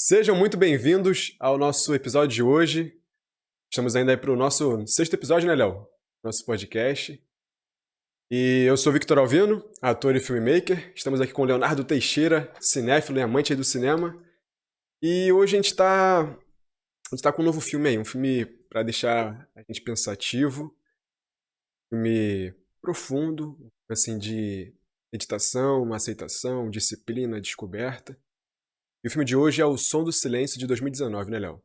Sejam muito bem-vindos ao nosso episódio de hoje. Estamos ainda aí para o nosso sexto episódio, né, Léo? Nosso podcast. E eu sou Victor Alvino, ator e filmmaker. Estamos aqui com o Leonardo Teixeira, cinéfilo e amante aí do cinema. E hoje a gente tá com um novo filme aí, um filme para deixar a gente pensativo, um filme profundo, assim, de meditação, aceitação, disciplina, descoberta. E o filme de hoje é O Som do Silêncio, de 2019, né, Léo?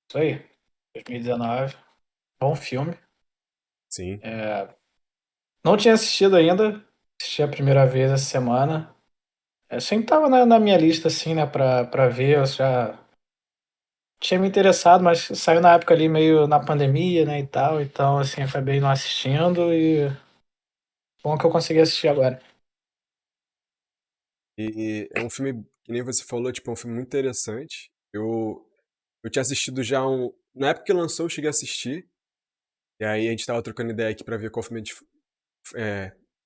Isso aí, 2019. Bom filme. Sim. Não tinha assistido ainda, assisti a primeira vez essa semana. Sempre tava na minha lista, assim, né, pra ver. Eu já tinha me interessado, mas saiu na época ali meio na pandemia, né, e tal. Então, assim, acabei não assistindo e bom que eu consegui assistir agora. E é um filme, que nem você falou, tipo, é um filme muito interessante. Eu tinha assistido já um. Na época que lançou, eu cheguei a assistir. E aí a gente tava trocando ideia aqui pra ver qual filme a gente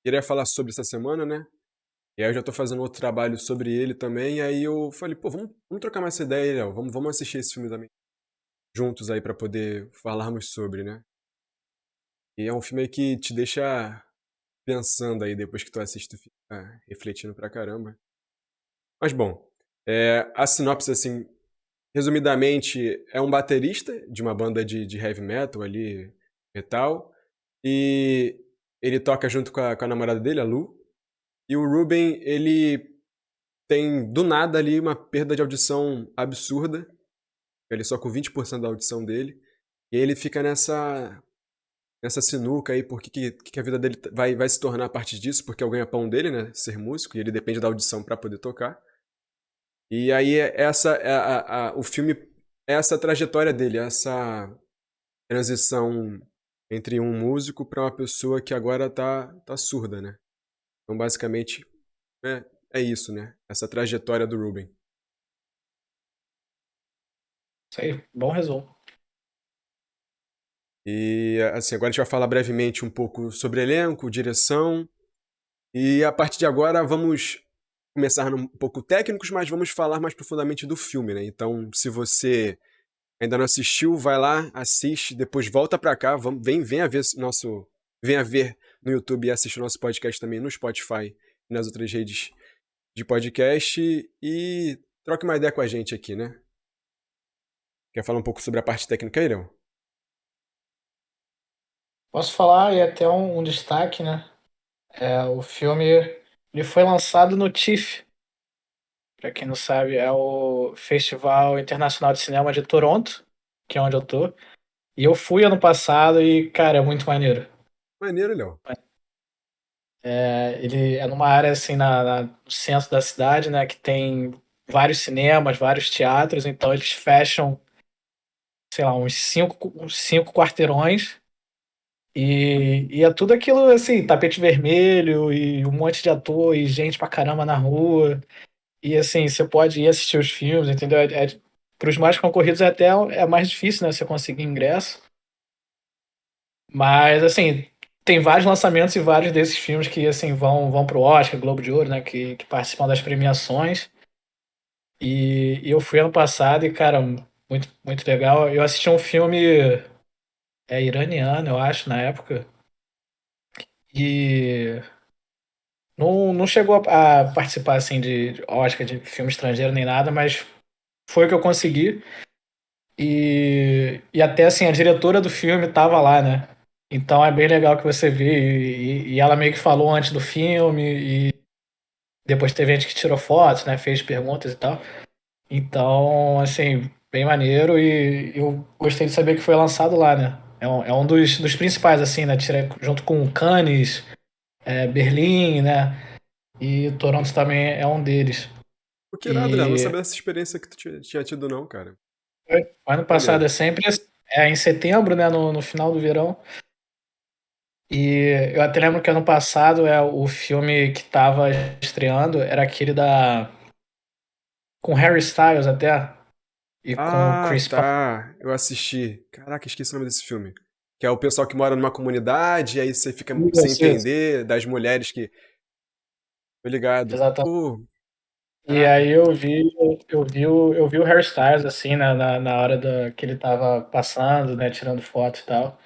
queria falar sobre essa semana, né? E aí eu já tô fazendo outro trabalho sobre ele também. E aí eu falei, pô, vamos trocar mais essa ideia aí, Léo. Vamos assistir esse filme também juntos aí pra poder falarmos sobre, né? E é um filme aí que te deixa pensando aí depois que tu assiste, tu fica refletindo pra caramba. Mas bom, a sinopse, assim, resumidamente, é um baterista de uma banda de heavy metal ali, metal, e ele toca junto com a namorada dele, a Lu, e o Ruben, ele tem do nada ali uma perda de audição absurda, ele só com 20% da audição dele, e ele fica nessa sinuca aí, porque que a vida dele vai se tornar a partir disso, porque é o ganha-pão dele, né, ser músico, e ele depende da audição para poder tocar. E aí o filme é essa trajetória dele, essa transição entre um músico para uma pessoa que agora tá surda, né? Então basicamente é, é isso, né? Essa trajetória do Ruben. Isso aí, bom resumo. E assim, agora a gente vai falar brevemente um pouco sobre elenco, direção, e a partir de agora vamos começar um pouco técnicos, mas vamos falar mais profundamente do filme, né? Então, se você ainda não assistiu, vai lá, assiste, depois volta pra cá, vem a ver vem a ver no YouTube e assiste o nosso podcast também no Spotify e nas outras redes de podcast e troque uma ideia com a gente aqui, né? Quer falar um pouco sobre a parte técnica aí, Léo? Posso falar, e até um destaque, né? O filme ele foi lançado no TIFF, para quem não sabe, é o Festival Internacional de Cinema de Toronto, que é onde eu tô. E eu fui ano passado e, cara, é muito maneiro. Maneiro, Léo. Ele é numa área assim no centro da cidade, né, que tem vários cinemas, vários teatros, então eles fecham, sei lá, uns cinco quarteirões e é tudo aquilo assim, tapete vermelho e um monte de ator e gente pra caramba na rua. E assim, você pode ir assistir os filmes, entendeu? Para os mais concorridos é mais difícil, né, você conseguir ingresso. Mas, assim, tem vários lançamentos e vários desses filmes que, assim, vão pro Oscar, Globo de Ouro, né? Que participam das premiações. E eu fui ano passado e, cara, muito, muito legal. Eu assisti um filme iraniano, eu acho, na época. E não chegou a participar, assim, de Oscar, de filme estrangeiro nem nada, mas foi o que eu consegui. E até, assim, a diretora do filme tava lá, né? Então é bem legal que você vê. E ela meio que falou antes do filme. E depois teve gente que tirou fotos, né? Fez perguntas e tal. Então, assim, bem maneiro. E eu gostei de saber que foi lançado lá, né? É um dos principais, assim, né? Junto com Cannes, Berlim, né? E Toronto também é um deles. Pô, que irado, Léo. Não E sabia dessa experiência que tu tinha tido, não, cara. ano passado Maneiro. é sempre em setembro, né? No final do verão. E eu até lembro que ano passado o filme que tava estreando era aquele com Harry Styles até e com Ah, Chris Pratt. tá. Eu assisti. Caraca, esqueci o nome desse filme. Que é o pessoal que mora numa comunidade, e aí você fica sem Isso, isso. entender, das mulheres que. Tô ligado. Exatamente. Pô, E Caraca. aí eu vi o Harry Styles, assim, na hora que ele tava passando, né, tirando foto e tal.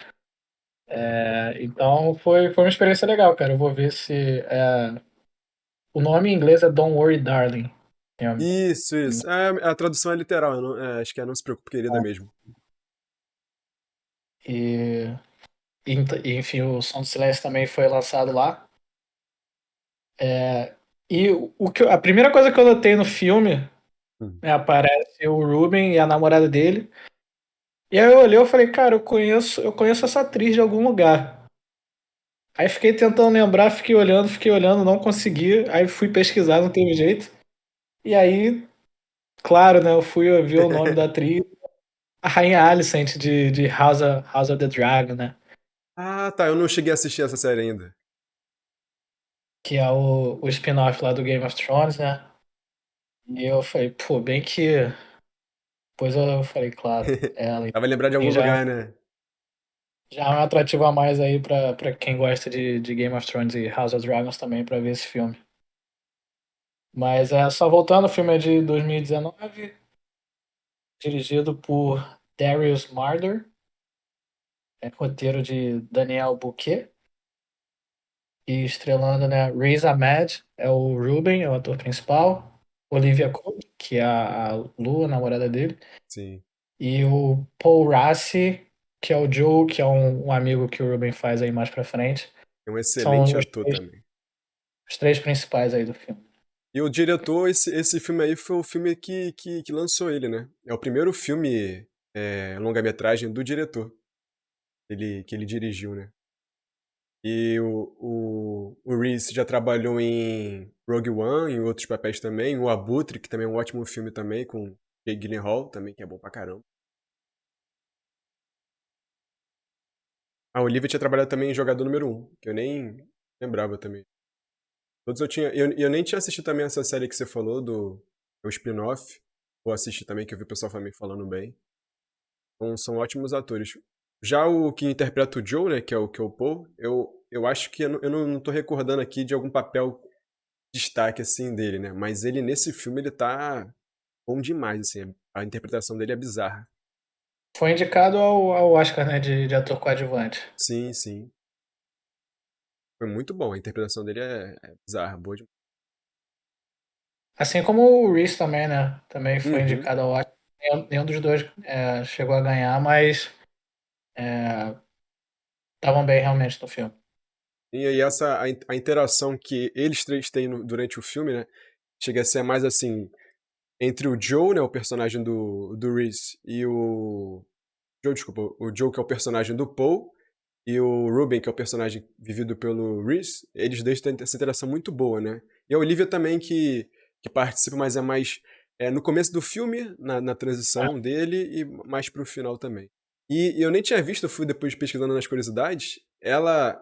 Então foi uma experiência legal, cara. Eu vou ver se. O nome em inglês é Don't Worry, Darling. É, Isso, isso. A tradução é literal, acho que é Não Se Preocupe, Querida mesmo. E, enfim, o Som do Silêncio também foi lançado lá. E a primeira coisa que eu notei no filme, Hum. né, aparece o Ruben e a namorada dele. E aí eu olhei e falei, cara, eu conheço essa atriz de algum lugar. Aí fiquei tentando lembrar, fiquei olhando, não consegui. Aí fui pesquisar, não teve jeito. E aí, claro, né, eu fui ver o nome da atriz, a Rainha Alicent de House of the Dragon, né? Ah, tá. Eu não cheguei a assistir essa série ainda. Que é o spin-off lá do Game of Thrones, né? E eu falei, pô, bem que. Depois eu falei, claro, ela. Tava lembrado de algum E lugar, né? já é um atrativo a mais aí pra quem gosta de Game of Thrones e House of Dragons também pra ver esse filme. Mas só voltando, o filme é de 2019, dirigido por Darius Marder, roteiro de Daniel Bouquet, e estrelando, né, Riz Ahmed, é o Ruben, é o ator principal, Olivia Cook, que é a Lu, a namorada dele, Sim. e o Paul Rassi, que é o Joe, que é um amigo que o Ruben faz aí mais pra frente. É um São excelente os ator três, também. os três principais aí do filme. E o diretor, esse filme aí foi o filme que lançou ele, né? É o primeiro filme longa-metragem do diretor que ele dirigiu, né? E o Reese já trabalhou em Rogue One, em outros papéis também. O Abutre, que também é um ótimo filme também, com Jake Gyllenhaal também, que é bom pra caramba. A Olivia tinha trabalhado também em Jogador Número Um, que eu nem lembrava também. Todos eu tinha. Eu nem tinha assistido também essa série que você falou, o spin-off. Vou assistir também, que eu vi o pessoal também falando bem. Então são ótimos atores. Já o que interpreta o Joe, né, que é o Paul, eu acho que eu não tô recordando aqui de algum papel destaque, assim, dele, né? Mas ele, nesse filme, ele tá bom demais, assim. A interpretação dele é bizarra. Foi indicado ao Oscar, né, de ator coadjuvante. Sim, sim. Foi muito bom. A interpretação dele é bizarra, boa demais. Assim como o Reese também, né? Também foi Uhum. indicado ao Oscar. Nenhum dos dois chegou a ganhar, mas estavam bem realmente no filme. E aí a interação que eles três têm durante o filme, né? Chega a ser mais assim, entre o Joe, né, o personagem do Reese, e o Joe, desculpa, o Joe, que é o personagem do Paul, e o Ruben, que é o personagem vivido pelo Reese, eles dois têm essa interação muito boa, né? E a Olivia também, que participa, mas é mais no começo do filme, na transição dele, e mais pro final também. E eu nem tinha visto, eu fui depois pesquisando nas curiosidades, ela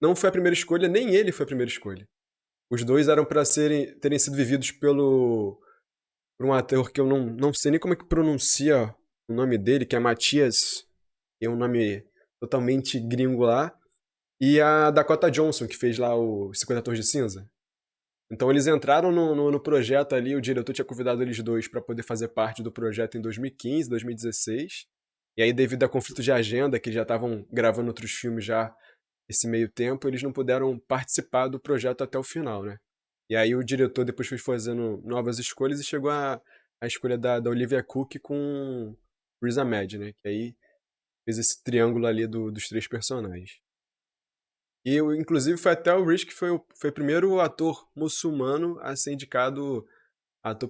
não foi a primeira escolha, nem ele foi a primeira escolha. Os dois eram para terem sido vividos por um ator que eu não sei nem como é que pronuncia o nome dele, que é Matias, que é um nome totalmente gringo lá, e a Dakota Johnson, que fez lá o 50 Tons de Cinza. Então eles entraram no projeto ali, o diretor tinha convidado eles dois para poder fazer parte do projeto em 2015, 2016. E aí, devido a conflito de agenda, que já estavam gravando outros filmes já esse meio tempo, eles não puderam participar do projeto até o final, né? E aí o diretor depois foi fazendo novas escolhas e chegou a escolha da Olivia Cook com Riz Ahmed, né? Que aí fez esse triângulo ali dos três personagens. E inclusive foi até o Rich que foi o primeiro ator muçulmano a ser indicado ator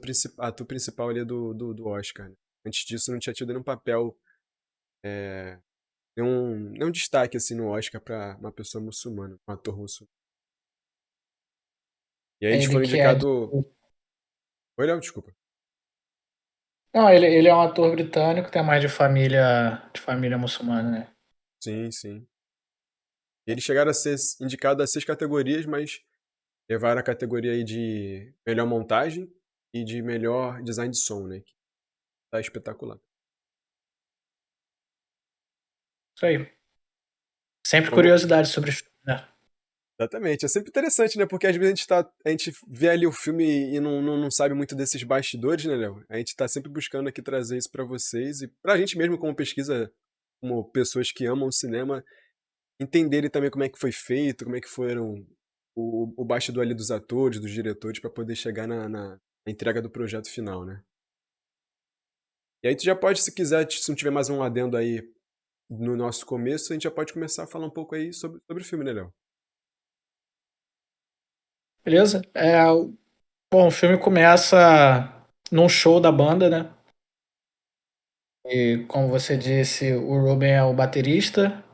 principal ali do Oscar, né? Antes disso não tinha tido nenhum papel, nenhum destaque assim no Oscar pra uma pessoa muçulmana, um ator muçulmano. E aí eles Ele foram que é. indicados. Oi, Léo, desculpa. Não, ele é um ator britânico, tem mais de família muçulmana, né? Sim, sim. E eles chegaram a ser indicados a 6 categorias, mas levaram a categoria aí de melhor montagem e de melhor design de som, né? Que tá espetacular. Isso aí. Sempre Então, curiosidade sobre o filme, né? Exatamente. É sempre interessante, né? Porque às vezes a gente vê ali o filme e não sabe muito desses bastidores, né, Léo? A gente tá sempre buscando aqui trazer isso pra vocês e pra gente mesmo, como pesquisa, como pessoas que amam o cinema, entenderem também como é que foi feito, como é que foram o bastidor ali dos atores, dos diretores, pra poder chegar na entrega do projeto final, né? E aí tu já pode, se quiser, se não tiver mais um adendo aí no nosso começo, a gente já pode começar a falar um pouco aí sobre o filme, né, Léo? Beleza? Bom, o filme começa num show da banda, né? E como você disse, o Ruben é o baterista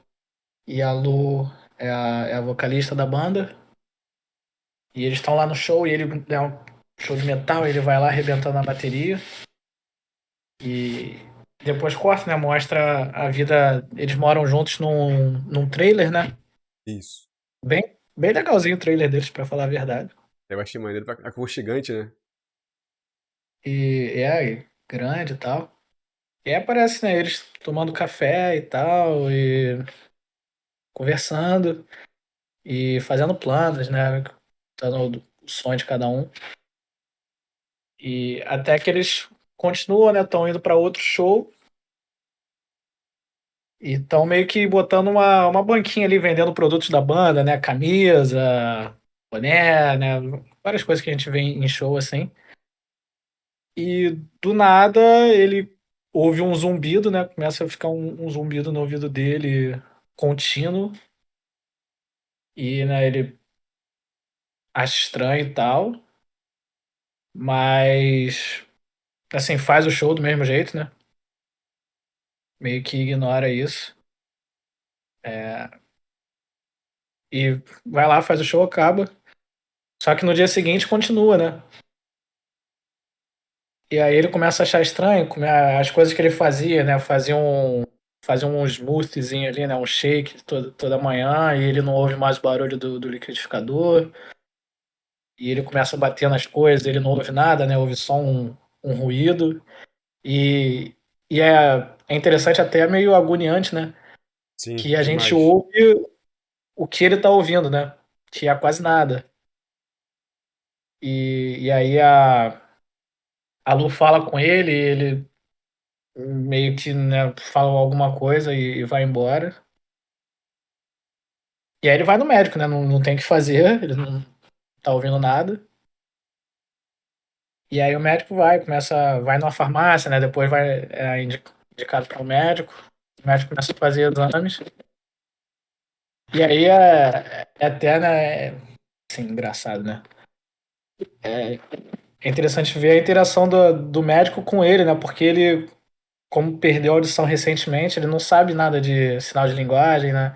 e a Lu é a vocalista da banda. E eles estão lá no show e ele é um show de metal, ele vai lá arrebentando a bateria. E depois corta, né? Mostra a vida. Eles moram juntos num trailer, né? Isso. Bem legalzinho o trailer deles, pra falar a verdade. Eu achei maneiro, aconchegante, né? E grande e tal. E aí aparece, né? Eles tomando café e tal, e conversando, e fazendo planos, né? Dando o sonho de cada um. E até que eles continuam, né? Estão indo para outro show e estão meio que botando uma banquinha ali vendendo produtos da banda, né? Camisa, boné, né? Várias coisas que a gente vê em show assim. E do nada ele ouve um zumbido, né? Começa a ficar um zumbido no ouvido dele contínuo. E, né, ele acha estranho e tal. Mas, assim, faz o show do mesmo jeito, né? Meio que ignora isso. E vai lá, faz o show, acaba. Só que no dia seguinte continua, né? E aí ele começa a achar estranho as coisas que ele fazia, né? Fazia um smoothiezinho ali, né? Um shake toda manhã, e ele não ouve mais o barulho do liquidificador. E ele começa a bater nas coisas, ele não ouve nada, né? Ouve só um ruído. E, e é interessante, até meio agoniante, né? Sim, Que a gente demais. ouve o que ele tá ouvindo, né? Que é quase nada. E aí a Lu fala com ele, ele meio que, né, fala alguma coisa e vai embora. E aí ele vai no médico, né? Não tem o que fazer, ele não tá ouvindo nada. E aí o médico vai numa farmácia, né? Depois indicado para o médico. O médico começa a fazer exames. E aí é até, né? Assim, engraçado, né? É interessante ver a interação do médico com ele, né? Porque ele, como perdeu a audição recentemente, ele não sabe nada de sinal de linguagem, né?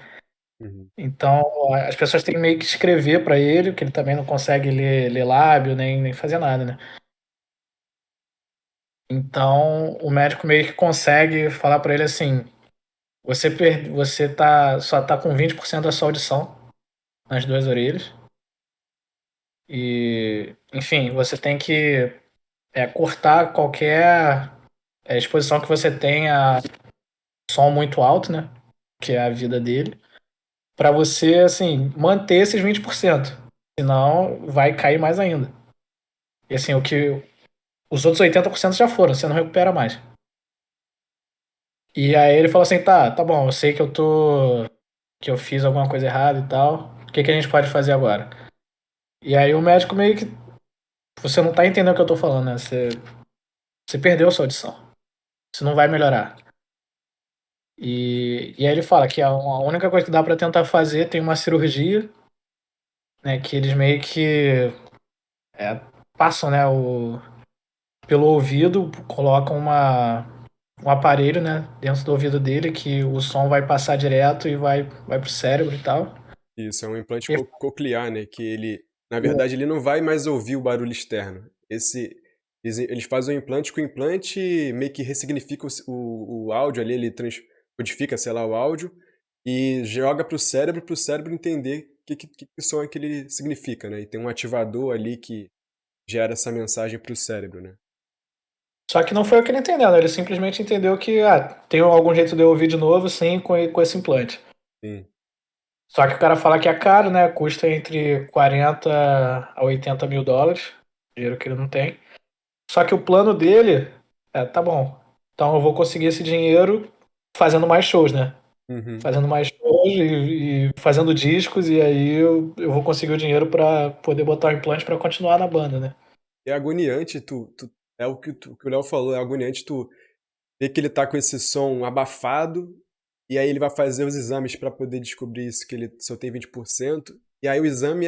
Uhum. Então as pessoas têm meio que escrever para ele, que ele também não consegue ler lábio, nem fazer nada, né? Então o médico meio que consegue falar para ele assim: você só tá com 20% da sua audição nas duas orelhas. E, enfim, você tem que cortar qualquer exposição que você tenha a som muito alto, né? Que é a vida dele, para você, assim, manter esses 20%. Senão, vai cair mais ainda. E, assim, os outros 80% já foram, você não recupera mais. E aí ele falou assim: tá bom, eu sei que eu fiz alguma coisa errada e tal. O que a gente pode fazer agora? E aí o médico meio que. Você não tá entendendo o que eu tô falando, né? Você perdeu a sua audição. Você não vai melhorar. E aí ele fala que a única coisa que dá para tentar fazer tem uma cirurgia, né? Que eles meio que é, passam, né? Pelo ouvido, colocam um aparelho, né? Dentro do ouvido dele que o som vai passar direto e vai pro cérebro e tal. Isso, é um implante E, coclear, né? Que ele, na verdade, ele não vai mais ouvir o barulho externo. Eles fazem o implante, que o implante meio que ressignifica o áudio ali, ele codifica, sei lá, o áudio e joga pro cérebro entender que som é que ele significa, né? E tem um ativador ali que gera essa mensagem pro cérebro, né? Só que não foi o que ele entendeu, né? Ele simplesmente entendeu que tem algum jeito de eu ouvir de novo, sim, com esse implante. Sim. Só que o cara fala que é caro, né? Custa entre 40 a 80 mil dólares, dinheiro que ele não tem. Só que o plano dele é, tá bom. Então eu vou conseguir esse dinheiro fazendo mais shows, né? Uhum. Fazendo mais shows e fazendo discos, e aí eu vou conseguir o dinheiro pra poder botar o implante pra continuar na banda, né? É agoniante, é o que, que o Léo falou, é agoniante tu ver que ele tá com esse som abafado, e aí ele vai fazer os exames pra poder descobrir isso, que ele só tem 20%, e aí o exame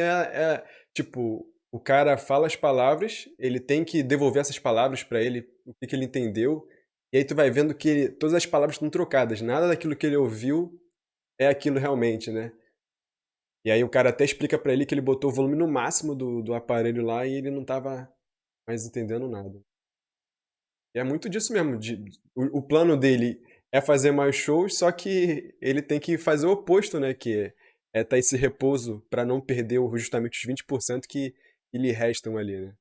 tipo, o cara fala as palavras, ele tem que devolver essas palavras pra ele, o que, que ele entendeu, e aí tu vai vendo que todas as palavras estão trocadas, nada daquilo que ele ouviu é aquilo realmente, né? E aí o cara até explica pra ele que ele botou o volume no máximo do aparelho lá e ele não tava mais entendendo nada. E é muito disso mesmo. O plano dele é fazer mais shows, só que ele tem que fazer o oposto, né? Que é tá esse repouso pra não perder justamente os 20% que lhe restam ali, né?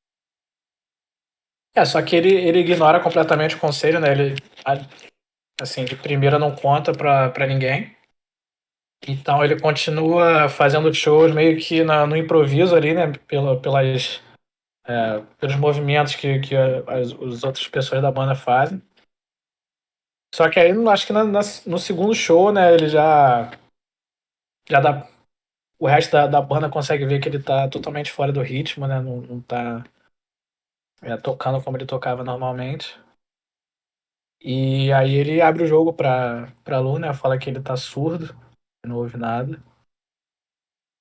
É, só que ele ignora completamente o conselho, né? Ele, assim, de primeira não conta pra ninguém. Então ele continua fazendo shows meio que no improviso ali, né? Pelos movimentos que as outras pessoas da banda fazem. Só que aí, acho que no segundo show, né? Ele já dá. O resto da banda consegue ver que ele tá totalmente fora do ritmo, né? Não tá tocando como ele tocava normalmente. E aí ele abre o jogo pra Lu, né? Fala que ele tá surdo, não ouve nada.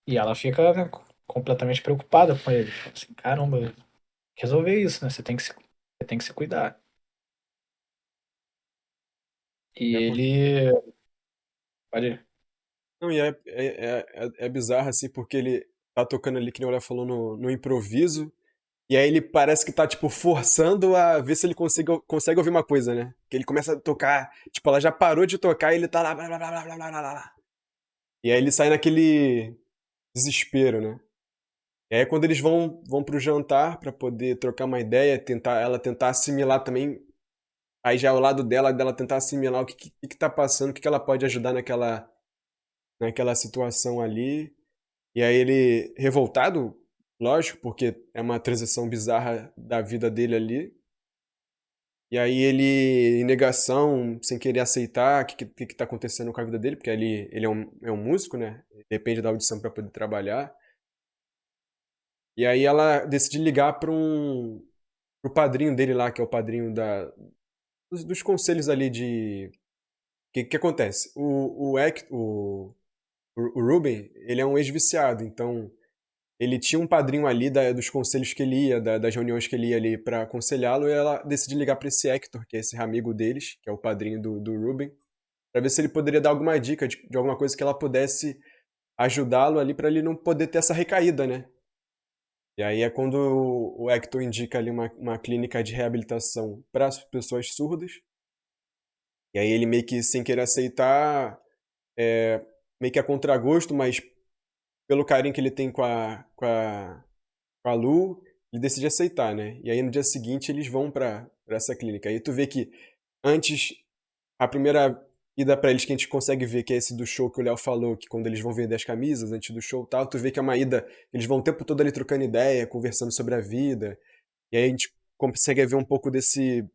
E ela fica, né, completamente preocupada com ele. Fala assim, caramba, resolver isso, né? Você tem que se cuidar. E É porque... ele. Pode. Não, e é bizarro, assim, porque ele tá tocando ali, que nem o Léo falou, no improviso, e aí ele parece que tá, tipo, forçando a ver se ele consegue ouvir uma coisa, né? Que ele começa a tocar, tipo, ela já parou de tocar e ele tá lá, blá, blá, blá, blá, blá, blá, blá, blá. E aí ele sai naquele desespero, né? E aí quando eles vão pro jantar pra poder trocar uma ideia, ela tentar assimilar também, aí já é o lado dela tentar assimilar o que tá passando, o que ela pode ajudar naquela situação ali. E aí ele, revoltado, lógico, porque é uma transição bizarra da vida dele ali. E aí ele, em negação, sem querer aceitar o que tá acontecendo com a vida dele, porque ele é um músico, né? Depende da audição pra poder trabalhar. E aí ela decide ligar pro padrinho dele lá, que é o padrinho dos conselhos ali de... O que acontece? O Ruben, ele é um ex-viciado, então ele tinha um padrinho ali dos conselhos que ele ia, das reuniões que ele ia ali pra aconselhá-lo, e ela decide ligar pra esse Hector, que é esse amigo deles, que é o padrinho do Ruben, pra ver se ele poderia dar alguma dica de alguma coisa que ela pudesse ajudá-lo ali pra ele não poder ter essa recaída, né? E aí é quando o Hector indica ali uma clínica de reabilitação para as pessoas surdas. E aí ele meio que sem querer aceitar, meio que a contragosto, mas pelo carinho que ele tem com a Lu, ele decide aceitar, né? E aí no dia seguinte eles vão pra essa clínica. Aí tu vê que antes, a primeira ida pra eles que a gente consegue ver, que é esse do show que o Léo falou, que quando eles vão vender as camisas antes do show e tal, tu vê que é uma ida, eles vão o tempo todo ali trocando ideia, conversando sobre a vida. E aí a gente consegue ver um pouco desse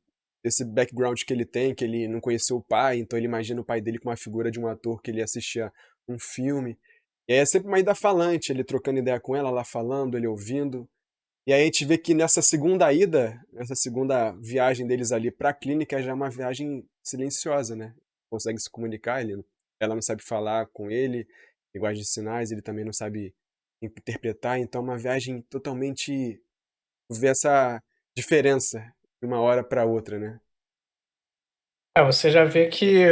background que ele tem, que ele não conheceu o pai, então ele imagina o pai dele como uma figura de um ator que ele assistia um filme. E aí é sempre uma ida falante, ele trocando ideia com ela, lá falando, ele ouvindo. E aí a gente vê que nessa segunda ida, nessa segunda viagem deles ali pra clínica, já é uma viagem silenciosa, né? Consegue se comunicar, ela não sabe falar com ele, linguagem de sinais, ele também não sabe interpretar, então é uma viagem totalmente ver essa diferença de uma hora para outra, né? Você já vê que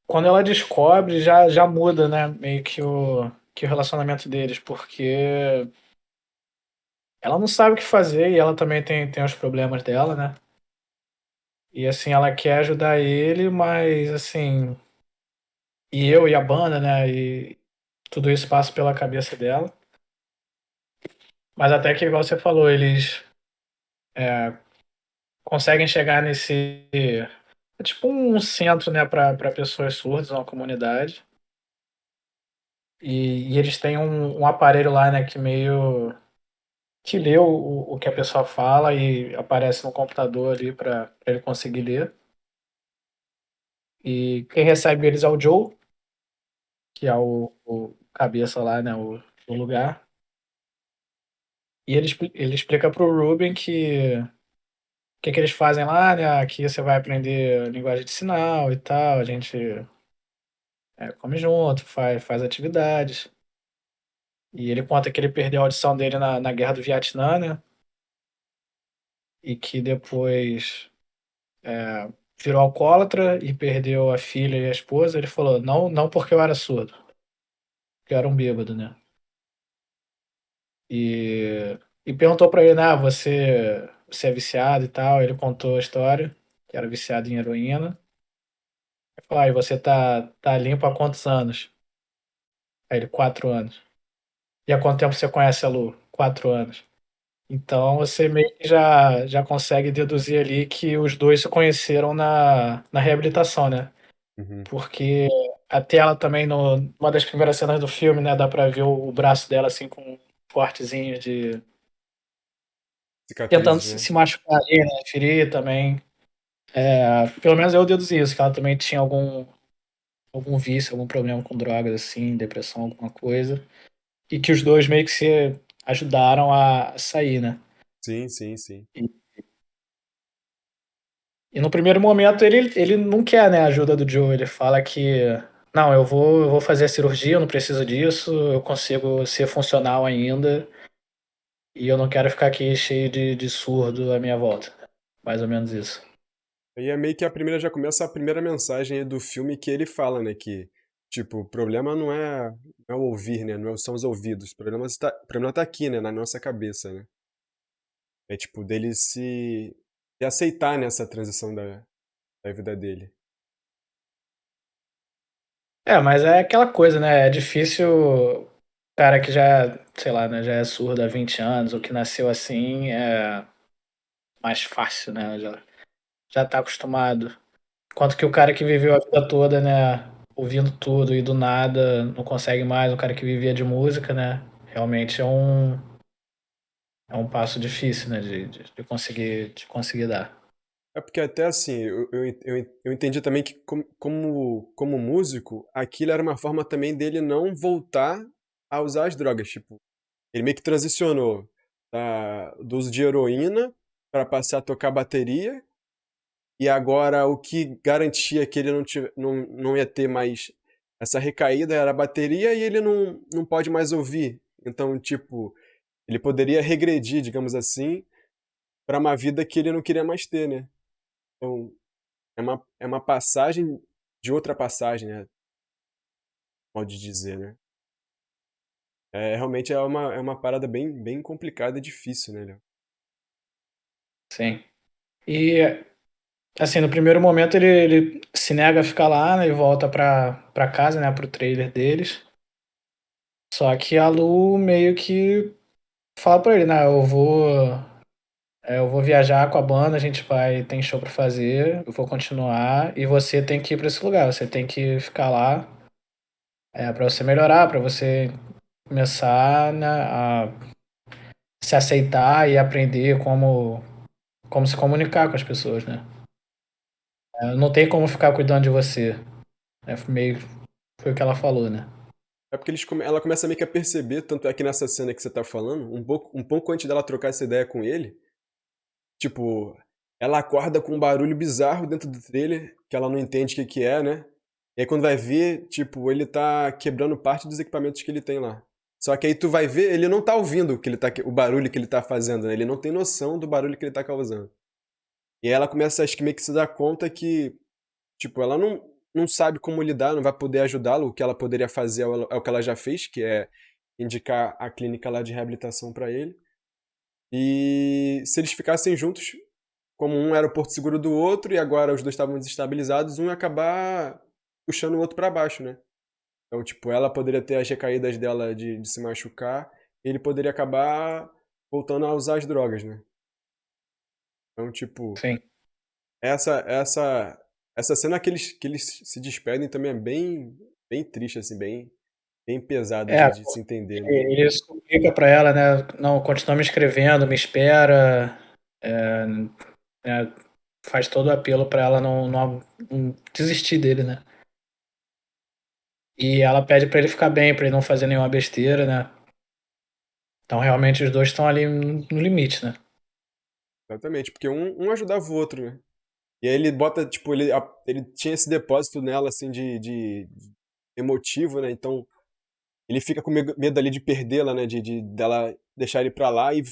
quando ela descobre, já muda, né? Meio que o relacionamento deles, porque ela não sabe o que fazer e ela também tem os problemas dela, né? E assim, ela quer ajudar ele, mas assim, e a banda, né? E tudo isso passa pela cabeça dela. Mas até que, igual você falou, eles conseguem chegar nesse. É tipo um centro, né, para pessoas surdas, uma comunidade. E eles têm um aparelho lá, né, que meio que lê o que a pessoa fala e aparece no computador ali para ele conseguir ler. E quem recebe eles é o Joe, que é o cabeça lá, né, o lugar. E ele explica pro Ruben que o que eles fazem lá, né? Aqui você vai aprender linguagem de sinal e tal, a gente come junto, faz atividades. E ele conta que ele perdeu a audição dele na Guerra do Vietnã, né? E que depois virou alcoólatra e perdeu a filha e a esposa. Ele falou, não, não porque eu era surdo, porque eu era um bêbado, né? E perguntou pra ele, ah, você é viciado e tal. Ele contou a história, que era viciado em heroína. Ele falou, ah, e você tá limpo há quantos anos? Aí ele, 4 anos. E há quanto tempo você conhece a Lu? 4 anos. Então você meio que já consegue deduzir ali que os dois se conheceram na reabilitação, né? Uhum. Porque até ela também, numa das primeiras cenas do filme, né, dá pra ver o braço dela assim com um cortezinho de. Tentando Cicatrizes, se né? se machucar ali, né? Ferir também. Pelo menos eu deduzi isso, que ela também tinha algum vício, algum problema com drogas, assim, depressão, alguma coisa. E que os dois meio que se ajudaram a sair, né? Sim, sim, sim. E, e no primeiro momento ele não quer, né, a ajuda do Joe. Ele fala que, não, eu vou fazer a cirurgia, eu não preciso disso, eu consigo ser funcional ainda e eu não quero ficar aqui cheio de surdo à minha volta. Mais ou menos isso. Aí é meio que a primeira, já começa a primeira mensagem aí do filme que ele fala, né? Que, tipo, o problema não é o ouvir, né? Não são os ouvidos. O problema tá aqui, né? Na nossa cabeça, né? É tipo, dele se aceitar nessa transição da vida dele. Mas é aquela coisa, né? É difícil o cara que já, sei lá, né, já é surdo há 20 anos ou que nasceu assim, é mais fácil, né? Já tá acostumado. Enquanto que o cara que viveu a vida toda, né, ouvindo tudo e do nada não consegue mais, o cara que vivia de música, né, realmente é um passo difícil, né, de conseguir dar. É porque até assim, eu entendi também que como músico, aquilo era uma forma também dele não voltar a usar as drogas. Tipo, ele meio que transicionou do uso de heroína para passar a tocar bateria. E agora o que garantia que ele não ia ter mais essa recaída era a bateria e ele não pode mais ouvir. Então, tipo, ele poderia regredir, digamos assim, para uma vida que ele não queria mais ter, né? Então, é uma passagem de outra passagem, né? Pode dizer, né? Realmente é uma parada bem complicada e difícil, né, Léo? Sim. E, assim, no primeiro momento ele se nega a ficar lá, né, e volta pra casa, né, pro trailer deles. Só que a Lu meio que fala pra ele, né, eu vou viajar com a banda, a gente tem show pra fazer, eu vou continuar e você tem que ir pra esse lugar, você tem que ficar lá, pra você melhorar, pra você começar, né, a se aceitar e aprender como se comunicar com as pessoas, né. Não tem como ficar cuidando de você. Meio foi o que ela falou, né. É porque ela começa meio que a perceber, tanto é que nessa cena que você tá falando, um pouco antes dela trocar essa ideia com ele, tipo, ela acorda com um barulho bizarro dentro do trailer, que ela não entende o que que é, né? E aí quando vai ver, tipo, ele tá quebrando parte dos equipamentos que ele tem lá. Só que aí tu vai ver, ele não tá ouvindo o barulho que ele tá fazendo, né? Ele não tem noção do barulho que ele tá causando. E aí ela começa, acho que meio que se dar conta que, tipo, ela não sabe como lidar, não vai poder ajudá-lo. O que ela poderia fazer é o que ela já fez, que é indicar a clínica lá de reabilitação pra ele. E se eles ficassem juntos, como um era o porto seguro do outro e agora os dois estavam desestabilizados, um ia acabar puxando o outro pra baixo, né? Então, tipo, ela poderia ter as recaídas dela de se machucar e ele poderia acabar voltando a usar as drogas, né? Então, tipo, Sim. essa cena que eles se despedem também é bem triste, assim, bem bem pesado É, de se entender, né? ele suplica pra ela, né? Não, continua me escrevendo, me espera. Né, faz todo o apelo pra ela não desistir dele, né? E ela pede pra ele ficar bem, pra ele não fazer nenhuma besteira, né? Então realmente os dois estão ali no limite, né? Exatamente, porque um ajudava o outro, né? E aí ele bota, tipo, ele tinha esse depósito nela, assim, de emotivo, né? Então ele fica com medo ali de perdê-la, né? Dela deixar ele pra lá e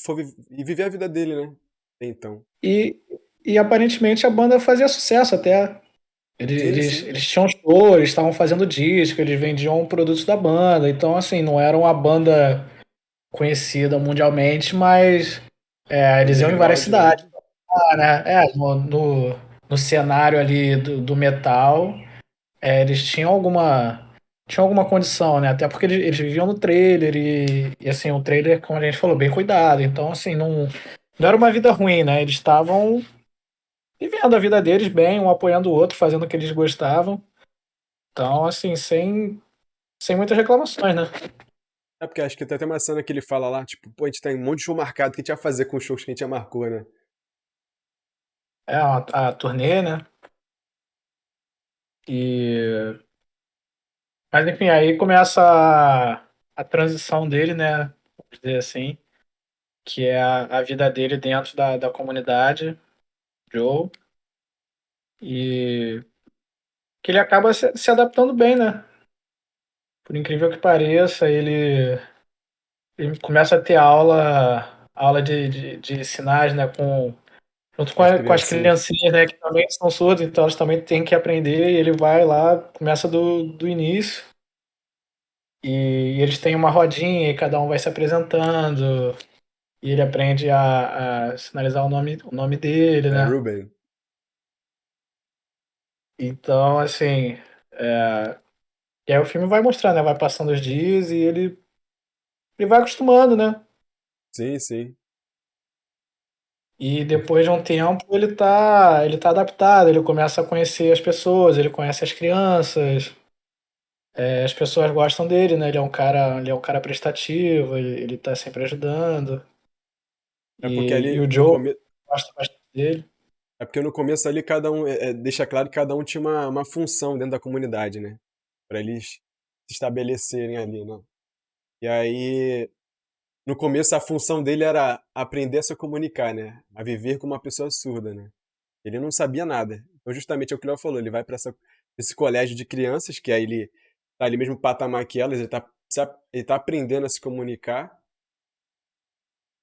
viver a vida dele, né? Então. E, e aparentemente a banda fazia sucesso até. Eles, Sim, eles, sim. eles tinham show, eles estavam fazendo disco, eles vendiam produtos da banda. Então, assim, não era uma banda conhecida mundialmente, mas eles iam em várias Underground, né? cidades. Né? No cenário ali do metal, eles tinham alguma condição, né? Até porque eles viviam no trailer e assim, o trailer, como a gente falou, bem cuidado. Então, assim, não era uma vida ruim, né? Eles estavam vivendo a vida deles bem, um apoiando o outro, fazendo o que eles gostavam. Então, assim, sem muitas reclamações, né? É porque acho que tem até uma cena que ele fala lá, tipo, pô, a gente tem um monte de show marcado, o que a gente ia fazer com os shows que a gente já marcou, né? É a turnê, né? E... Mas enfim, aí começa a transição dele, né? Vamos dizer assim, que é a vida dele dentro da comunidade, Joe, e que ele acaba se adaptando bem, né? Por incrível que pareça, ele começa a ter aula de sinais, né? Junto com, As com as criancinhas. criancinhas, né? Que também são surdas, então elas também têm que aprender, e ele vai lá, começa do início. E eles têm uma rodinha e cada um vai se apresentando. E ele aprende a sinalizar o nome dele, É, né? Ruben. Então, assim. E aí o filme vai mostrar, né? Vai passando os dias e ele vai acostumando, né? Sim, sim. E depois de um tempo ele tá adaptado, ele começa a conhecer as pessoas, ele conhece as crianças, as pessoas gostam dele, né? Ele é um cara prestativo, ele tá sempre ajudando. É porque E ali o no Joe começo. gosta bastante dele. É porque no começo ali cada um. Deixa claro que cada um tinha uma função dentro da comunidade, né? Pra eles se estabelecerem ali, né? E aí, no começo, a função dele era aprender a se comunicar, né? A viver como uma pessoa surda, né? Ele não sabia nada. Então, justamente é o que o Léo falou, ele vai para esse colégio de crianças, que aí ele tá ali mesmo patamar que elas, ele tá aprendendo a se comunicar.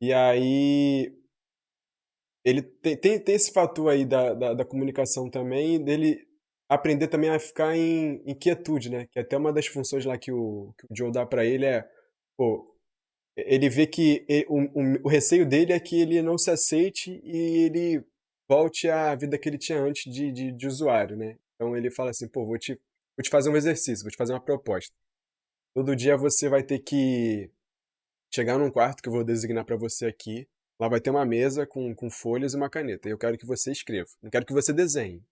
E aí, ele tem esse fator aí da comunicação também, dele aprender também a ficar em quietude, né? Que até uma das funções lá que o Joe dá pra ele é, pô, ele vê que o receio dele é que ele não se aceite e ele volte à vida que ele tinha antes de usuário, né? Então ele fala assim, pô, vou te fazer um exercício, vou te fazer uma proposta. Todo dia você vai ter que chegar num quarto que eu vou designar pra você aqui. Lá vai ter uma mesa com folhas e uma caneta. E eu quero que você escreva. Não quero que você desenhe.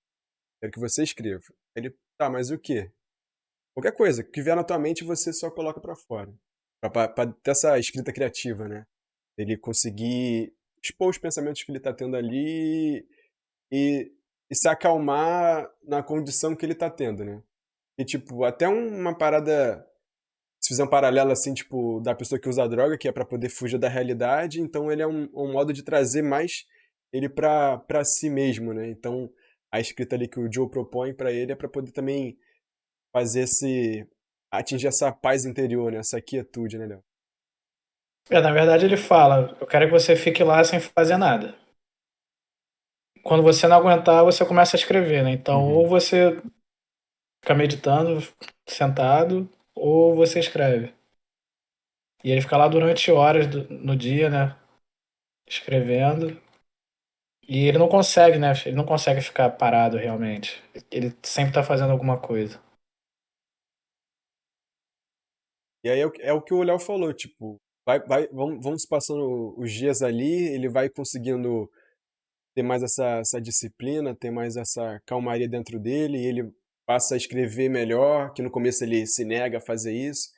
Quero que você escreva. Ele, tá, mas o quê? Qualquer coisa. O que vier na tua mente você só coloca pra fora. Pra ter essa escrita criativa, né? Ele conseguir expor os pensamentos que ele tá tendo ali e se acalmar na condição que ele tá tendo, né? E, tipo, até uma parada. Se fizer um paralelo assim, tipo, da pessoa que usa droga, que é pra poder fugir da realidade, então ele é um modo de trazer mais ele pra si mesmo, né? Então a escrita ali que o Joe propõe pra ele é pra poder também fazer atingir essa paz interior, né? Essa quietude, né, Léo? Na verdade ele fala, eu quero que você fique lá sem fazer nada. Quando você não aguentar, você começa a escrever, né? Então, ou Uhum. você fica meditando, sentado, ou você escreve. E ele fica lá durante horas no dia, né? Escrevendo. E ele não consegue, né? Ele não consegue ficar parado realmente. Ele sempre tá fazendo alguma coisa. E aí é o que o Léo falou, tipo, vamos se passando os dias ali, ele vai conseguindo ter mais essa disciplina, ter mais essa calmaria dentro dele, e ele passa a escrever melhor, que no começo ele se nega a fazer isso.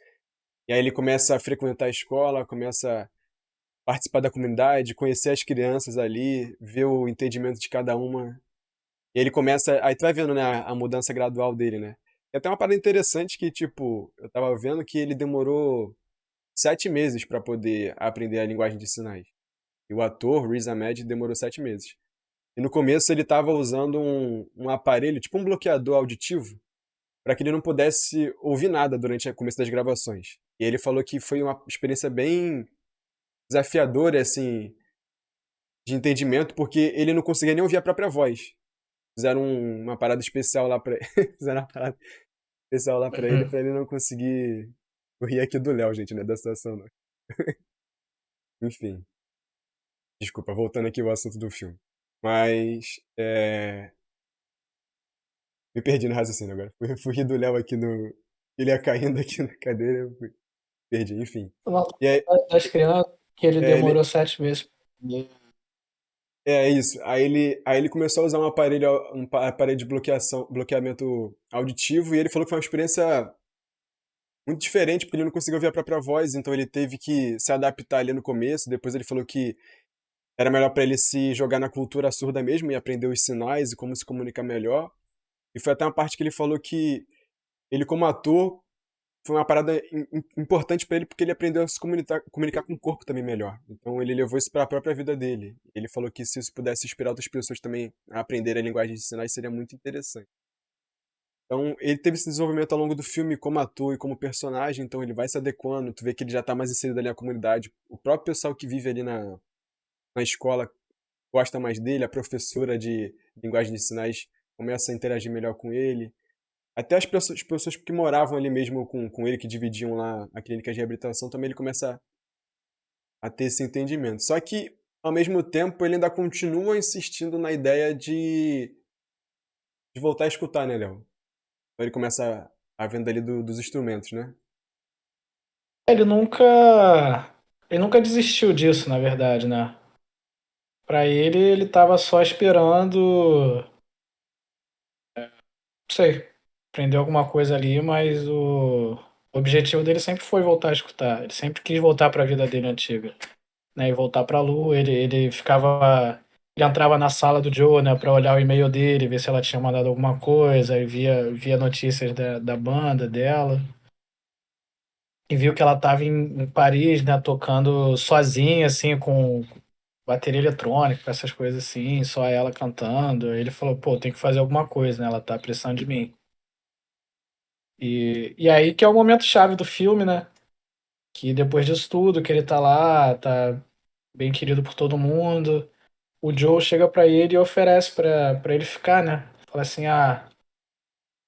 E aí ele começa a frequentar a escola, começa a participar da comunidade, conhecer as crianças ali, ver o entendimento de cada uma. E ele começa. Aí tu vai vendo, né, a mudança gradual dele, né? E até uma parada interessante que, tipo, eu tava vendo que ele demorou 7 meses pra poder aprender a linguagem de sinais. E o ator, Riz Ahmed, demorou 7 meses. E no começo ele tava usando um aparelho, tipo um bloqueador auditivo, para que ele não pudesse ouvir nada durante o começo das gravações. E ele falou que foi uma experiência bem desafiadora, assim, de entendimento, porque ele não conseguia nem ouvir a própria voz. Fizeram uma parada especial lá pra fizeram uma parada especial lá Uhum. pra ele não conseguir. Eu ri aqui do Léo, gente, né? Da situação, não. Enfim. Desculpa, voltando aqui ao assunto do filme. Mas. Me perdi no raciocínio agora. Fui rir do Léo aqui no. Ele ia caindo aqui na cadeira, eu perdi, enfim. Uma E aí, das crianças que ele demorou ele. 7 meses pra aprender. É isso. Aí ele começou a usar um aparelho de bloqueamento auditivo, e ele falou que foi uma experiência muito diferente, porque ele não conseguia ouvir a própria voz, então ele teve que se adaptar ali no começo. Depois ele falou que era melhor para ele se jogar na cultura surda mesmo e aprender os sinais e como se comunicar melhor. E foi até uma parte que ele falou que ele, como ator, foi uma parada importante para ele porque ele aprendeu a se comunicar com o corpo também melhor. Então ele levou isso para a própria vida dele. Ele falou que se isso pudesse inspirar outras pessoas também a aprender a linguagem de sinais seria muito interessante. Então, ele teve esse desenvolvimento ao longo do filme como ator e como personagem, então ele vai se adequando, tu vê que ele já tá mais inserido ali na comunidade. O próprio pessoal que vive ali na escola gosta mais dele, a professora de linguagem de sinais começa a interagir melhor com ele. Até as pessoas que moravam ali mesmo com ele, que dividiam lá a clínica de reabilitação, também ele começa a ter esse entendimento. Só que, ao mesmo tempo, ele ainda continua insistindo na ideia de voltar a escutar, né, Léo? Então ele começa a venda ali dos instrumentos, né? Ele nunca. Ele nunca desistiu disso, na verdade, né? Pra ele tava só esperando. Não sei. Aprender alguma coisa ali, mas o objetivo dele sempre foi voltar a escutar. Ele sempre quis voltar pra vida dele antiga, né? E voltar pra Lu. Ele ficava. Ele entrava na sala do Joe, né, pra olhar o e-mail dele, ver se ela tinha mandado alguma coisa, e via notícias da banda dela. E viu que ela estava em Paris, né, tocando sozinha, assim, com bateria eletrônica, essas coisas assim, só ela cantando. Aí ele falou, pô, tem que fazer alguma coisa, né? Ela tá precisando de mim. E aí que é o momento chave do filme, né? Que depois disso tudo, que ele tá lá, tá bem querido por todo mundo, o Joe chega pra ele e oferece pra ele ficar, né? Fala assim,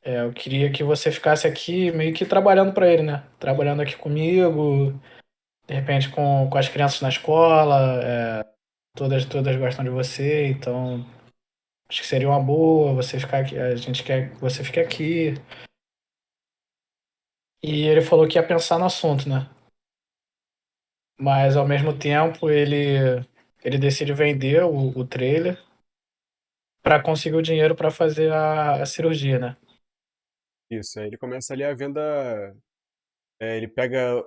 eu queria que você ficasse aqui meio que trabalhando pra ele, né? Trabalhando aqui comigo, de repente com as crianças na escola, todas gostam de você, então acho que seria uma boa você ficar aqui, a gente quer que você fique aqui. E ele falou que ia pensar no assunto, né? Mas ao mesmo tempo ele decide vender o trailer para conseguir o dinheiro para fazer a cirurgia, né? Isso, aí ele começa ali a venda. Ele pega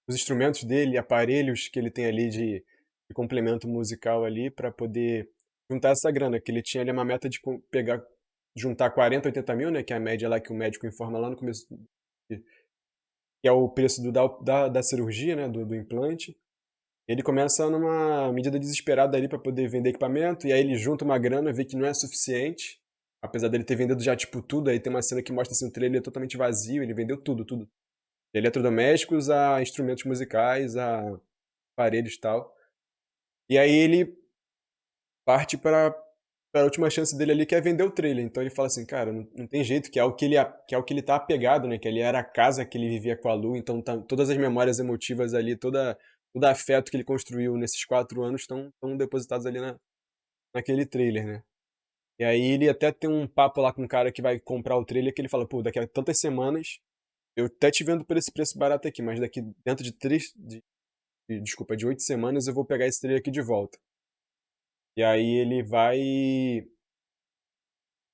os instrumentos dele, aparelhos que ele tem ali de complemento musical ali, para poder juntar essa grana, que ele tinha ali uma meta de juntar 40, 80 mil, né? Que é a média lá que o médico informa lá no começo, que é o preço da cirurgia, né? Do implante. Ele começa numa medida desesperada ali para poder vender equipamento, e aí ele junta uma grana, vê que não é suficiente, apesar dele ter vendido já tipo tudo. Aí tem uma cena que mostra assim, o trailer totalmente vazio, ele vendeu tudo, tudo. De eletrodomésticos a instrumentos musicais, a aparelhos e tal. E aí ele parte para a última chance dele ali, que é vender o trailer. Então ele fala assim, cara, não tem jeito, que é o que ele tá apegado, né? Que ali era a casa que ele vivia com a Lu, então todas as memórias emotivas ali, todo afeto que ele construiu nesses 4 anos estão depositados ali naquele trailer, né? E aí ele até tem um papo lá com um cara que vai comprar o trailer, que ele fala, pô, daqui a tantas semanas eu até te vendo por esse preço barato aqui, mas daqui dentro desculpa, de 8 semanas eu vou pegar esse trailer aqui de volta. E aí ele vai e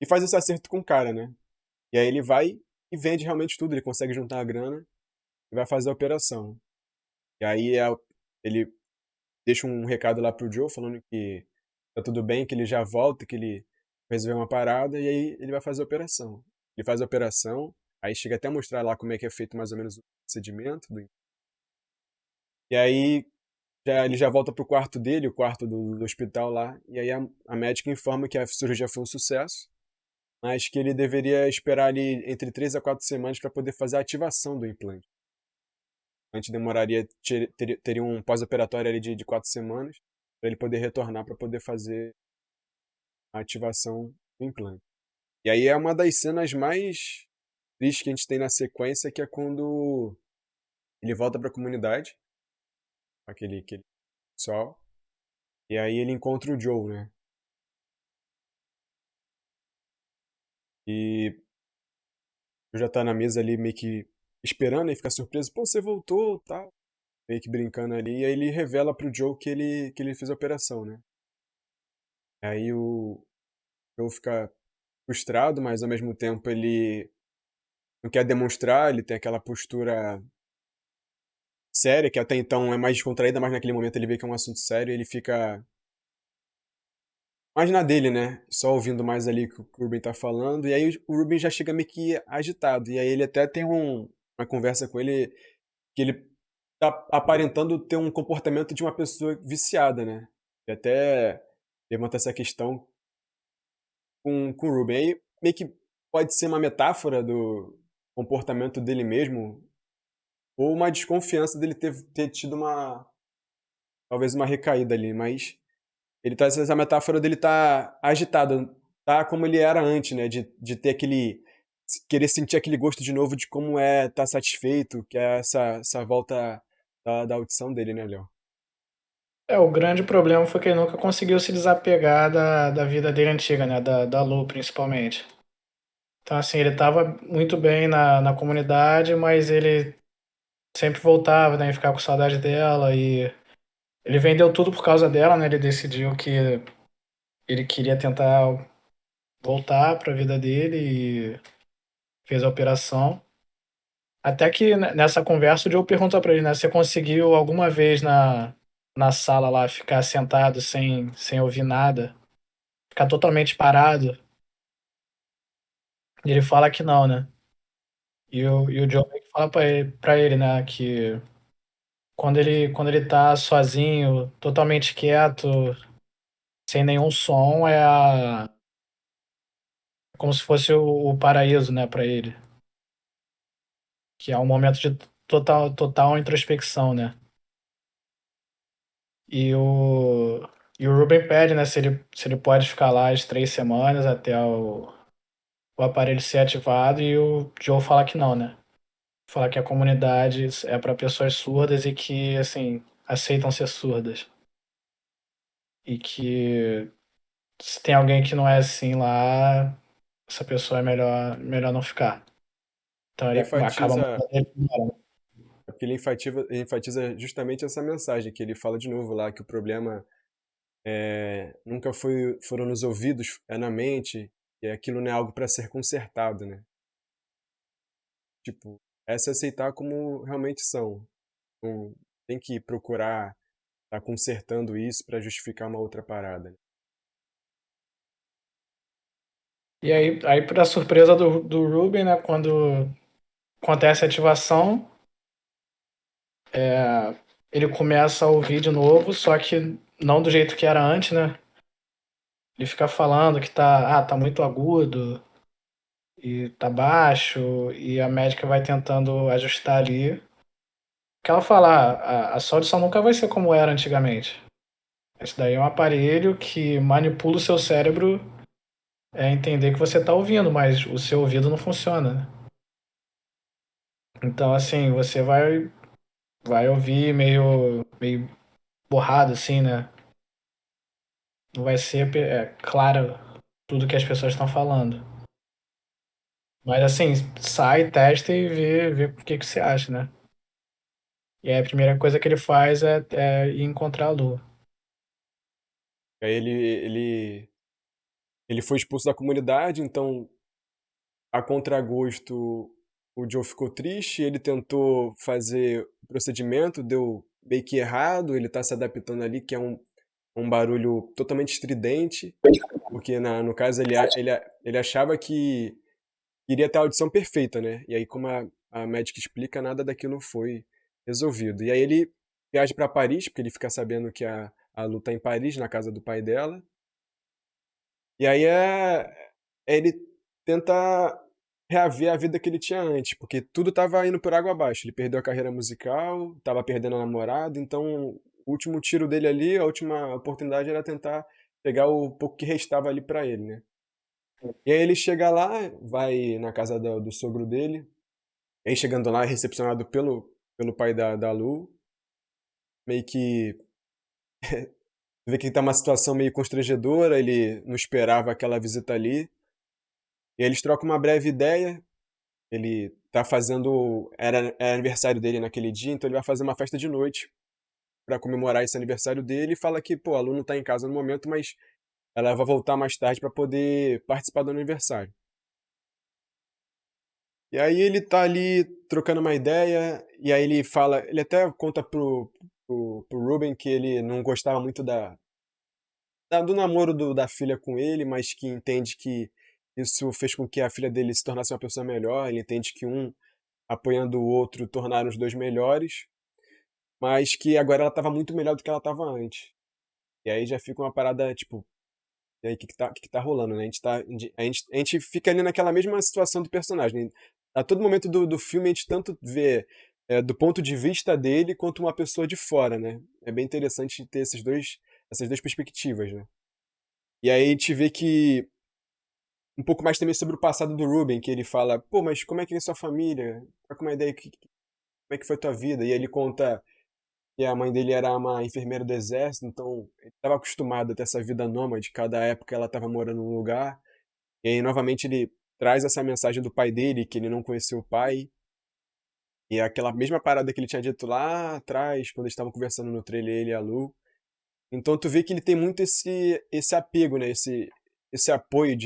faz esse acerto com o cara, né? E aí ele vai e vende realmente tudo, ele consegue juntar a grana. e vai fazer a operação. E aí ele deixa um recado lá pro Joe falando que tá tudo bem, que ele já volta, que ele resolveu uma parada, e aí ele vai fazer a operação. Ele faz a operação, aí chega até a mostrar lá como é que é feito mais ou menos o procedimento. E aí ele já volta pro quarto dele, o quarto do hospital lá, e aí a médica informa que a cirurgia foi um sucesso, mas que ele deveria esperar ali entre 3 a 4 semanas para poder fazer a ativação do implante. O implante demoraria, teria um pós-operatório ali de 4 semanas, para ele poder retornar para poder fazer a ativação do implante. E aí é uma das cenas mais tristes que a gente tem na sequência, que é quando ele volta para a comunidade, aquele pessoal, e aí ele encontra o Joe, né? E eu já tá na mesa ali meio que esperando e fica surpreso, pô, você voltou, tal, meio que brincando ali, e aí ele revela pro Joe que ele fez a operação, né? Aí o Joe fica frustrado, mas ao mesmo tempo ele não quer demonstrar, ele tem aquela postura séria, que até então é mais descontraída, mas naquele momento ele vê que é um assunto sério e ele fica mais na dele, né? Só ouvindo mais ali o que o Ruben tá falando, e aí o Ruben já chega meio que agitado, e aí ele até tem uma conversa com ele que ele tá aparentando ter um comportamento de uma pessoa viciada, né? E até levanta essa questão com o Ruben. Aí meio que pode ser uma metáfora do comportamento dele mesmo, ou uma desconfiança dele ter tido talvez uma recaída ali, mas ele tá, essa metáfora dele tá agitado, tá como ele era antes, né? De ter querer sentir aquele gosto de novo de como é estar satisfeito, que é essa volta da audição dele, né, Léo? O grande problema foi que ele nunca conseguiu se desapegar da vida dele antiga, né? Da Lu, principalmente. Então, assim, ele estava muito bem na comunidade, mas ele sempre voltava, né? E ficava com saudade dela. E ele vendeu tudo por causa dela, né? Ele decidiu que ele queria tentar voltar para a vida dele e fez a operação. Até que nessa conversa o Joe pergunta para ele, né? Você conseguiu alguma vez na sala lá ficar sentado sem ouvir nada? Ficar totalmente parado? E ele fala que não, né? E o Joe meio que fala pra ele, né? Que quando ele tá sozinho, totalmente quieto, sem nenhum som, como se fosse o paraíso, né, pra ele. Que é um momento de total introspecção, né? E o, e o Ruben pede, né, se ele pode ficar lá as 3 semanas até o aparelho ser ativado, e o Joe fala que não, né? Fala que a comunidade é para pessoas surdas e que, assim, aceitam ser surdas. E que se tem alguém que não é assim lá, essa pessoa é melhor não ficar. Então ele Ele acaba enfatiza, mandando ele embora. porque ele enfatiza justamente essa mensagem que ele fala de novo lá, que o problema nunca foram nos ouvidos, é na mente, e aquilo não é algo para ser consertado, né? Tipo, é se aceitar como realmente são. Não tem que procurar estar consertando isso para justificar uma outra parada, né? E aí para surpresa do Ruben, né, quando acontece a ativação, ele começa a ouvir de novo, só que não do jeito que era antes, né? Ele fica falando que tá muito agudo e tá baixo, e a médica vai tentando ajustar ali. Que ela fala, a sua audição nunca vai ser como era antigamente. Isso daí é um aparelho que manipula o seu cérebro a entender que você está ouvindo, mas o seu ouvido não funciona, né? Então, assim, você vai ouvir meio borrado, assim, né? Não vai ser claro tudo que as pessoas estão falando. Mas, assim, sai, testa e vê o que você acha, né? E aí a primeira coisa que ele faz é ir encontrar a Lu. Aí ele foi expulso da comunidade, então, a contragosto, o Joe ficou triste, ele tentou fazer o procedimento, deu meio que errado, ele tá se adaptando ali, que é um barulho totalmente estridente, porque no caso ele achava que iria ter a audição perfeita, né? E aí, como a médica explica, nada daquilo foi resolvido. E aí ele viaja para Paris, porque ele fica sabendo que a Lu tá em Paris, na casa do pai dela. E aí ele tenta reaver a vida que ele tinha antes, porque tudo tava indo por água abaixo. Ele perdeu a carreira musical, tava perdendo a namorada, então o último tiro dele ali, a última oportunidade era tentar pegar o pouco que restava ali pra ele, né? E aí ele chega lá, vai na casa do sogro dele, aí chegando lá é recepcionado pelo pai da Lu, meio que vê que tá uma situação meio constrangedora, ele não esperava aquela visita ali. E eles trocam uma breve ideia. Ele tá fazendo. Era aniversário dele naquele dia, então ele vai fazer uma festa de noite pra comemorar esse aniversário dele e fala que, pô, a Lu não tá em casa no momento, mas ela vai voltar mais tarde pra poder participar do aniversário. E aí ele tá ali trocando uma ideia, e aí ele fala. Ele até conta pro Ruben que ele não gostava muito do namoro da filha com ele, mas que entende que isso fez com que a filha dele se tornasse uma pessoa melhor. Ele entende que apoiando o outro, tornaram os dois melhores, mas que agora ela tava muito melhor do que ela tava antes. E aí já fica uma parada, tipo, e aí o que que tá rolando, né? A gente fica ali naquela mesma situação do personagem, né? A todo momento do filme a gente tanto vê do ponto de vista dele quanto uma pessoa de fora, né? É bem interessante ter essas duas perspectivas, né? E aí a gente vê que um pouco mais também sobre o passado do Ruben, que ele fala, pô, mas como é que é a sua família? Troca uma ideia, como é que foi a tua vida? E aí ele conta que a mãe dele era uma enfermeira do exército, então ele estava acostumado a ter essa vida nômade, cada época ela estava morando num lugar. E aí novamente ele traz essa mensagem do pai dele, que ele não conheceu o pai, e é aquela mesma parada que ele tinha dito lá atrás, quando eles estavam conversando no trailer, ele e a Lu. Então tu vê que ele tem muito esse apego, né? Esse apoio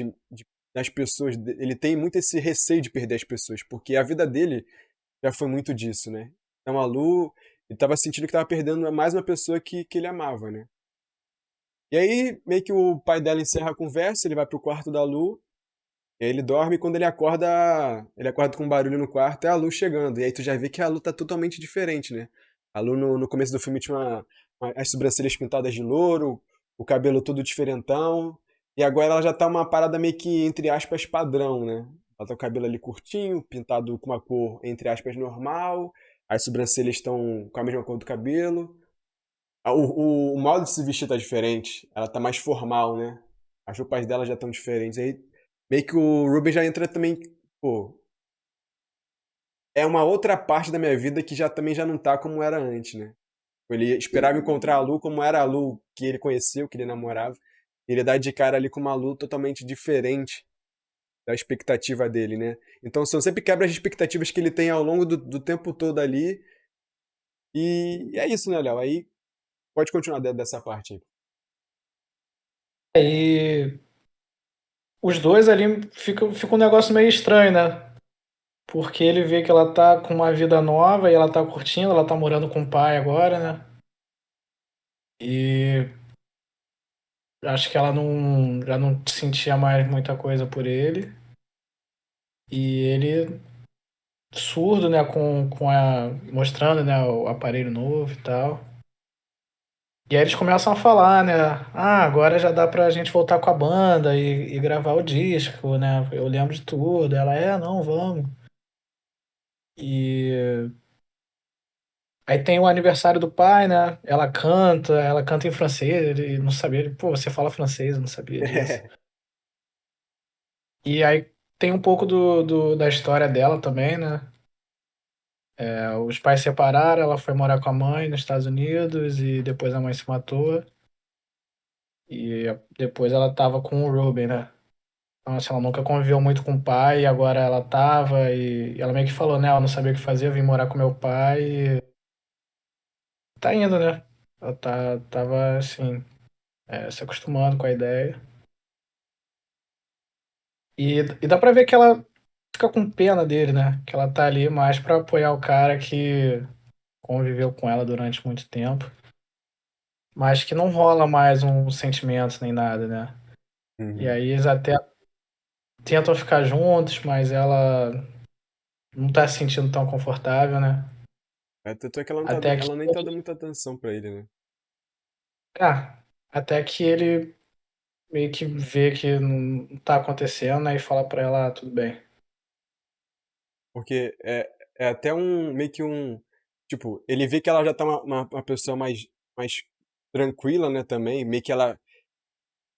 das pessoas. Ele tem muito esse receio de perder as pessoas, porque a vida dele já foi muito disso, né? Então a Lu, ele tava sentindo que tava perdendo mais uma pessoa que ele amava, né? E aí, meio que o pai dela encerra a conversa, ele vai pro quarto da Lu, e aí ele dorme, e quando ele acorda com um barulho no quarto, é a Lu chegando. E aí tu já vê que a Lu tá totalmente diferente, né? A Lu no começo do filme tinha as sobrancelhas pintadas de louro, o cabelo todo diferentão, e agora ela já tá uma parada meio que, entre aspas, padrão, né? Ela tá com o cabelo ali curtinho, pintado com uma cor, entre aspas, normal, as sobrancelhas estão com a mesma cor do cabelo. O modo de se vestir tá diferente, ela tá mais formal, né? As roupas dela já estão diferentes. Aí meio que o Ruben já entra também, pô, é uma outra parte da minha vida que já também já não tá como era antes, né? Ele esperava encontrar a Lu como era a Lu que ele conheceu, que ele namorava. Ele dá de cara ali com uma Lu totalmente diferente da expectativa dele, né? Então são sempre quebra as expectativas que ele tem ao longo do tempo todo ali. E é isso, né, Léo? Aí pode continuar dessa parte aí. E os dois ali fica um negócio meio estranho, né? Porque ele vê que ela tá com uma vida nova e ela tá curtindo, ela tá morando com o pai agora, né? E acho que ela já não sentia mais muita coisa por ele. E ele surdo, né, mostrando, né, o aparelho novo e tal. E aí eles começam a falar, né? Ah, agora já dá pra gente voltar com a banda e gravar o disco, né? Eu lembro de tudo. Ela, não, vamos. E aí tem o aniversário do pai, né? Ela canta em francês, ele não sabia. Ele, pô, você fala francês, eu não sabia disso. E aí tem um pouco da história dela também, né? Os pais se separaram, ela foi morar com a mãe nos Estados Unidos e depois a mãe se matou. E depois ela tava com o Ruben, né? Então, assim, ela nunca conviveu muito com o pai, e agora ela tava, e ela meio que falou, né? Ela não sabia o que fazer, eu vim morar com meu pai e tá indo, né? Ela tava, assim, se acostumando com a ideia. E dá pra ver que ela fica com pena dele, né? Que ela tá ali mais pra apoiar o cara que conviveu com ela durante muito tempo, mas que não rola mais um sentimento nem nada, né? E Uhum. aí eles até tentam ficar juntos, mas ela não tá se sentindo tão confortável, né? Tanto é que ela, não tá, Até que, ela nem tá dando muita atenção pra ele, né? ah, até que ele meio que vê que não tá acontecendo, aí fala pra ela, tudo bem. Porque é até meio que tipo, ele vê que ela já tá uma pessoa mais tranquila, né, também, meio que ela,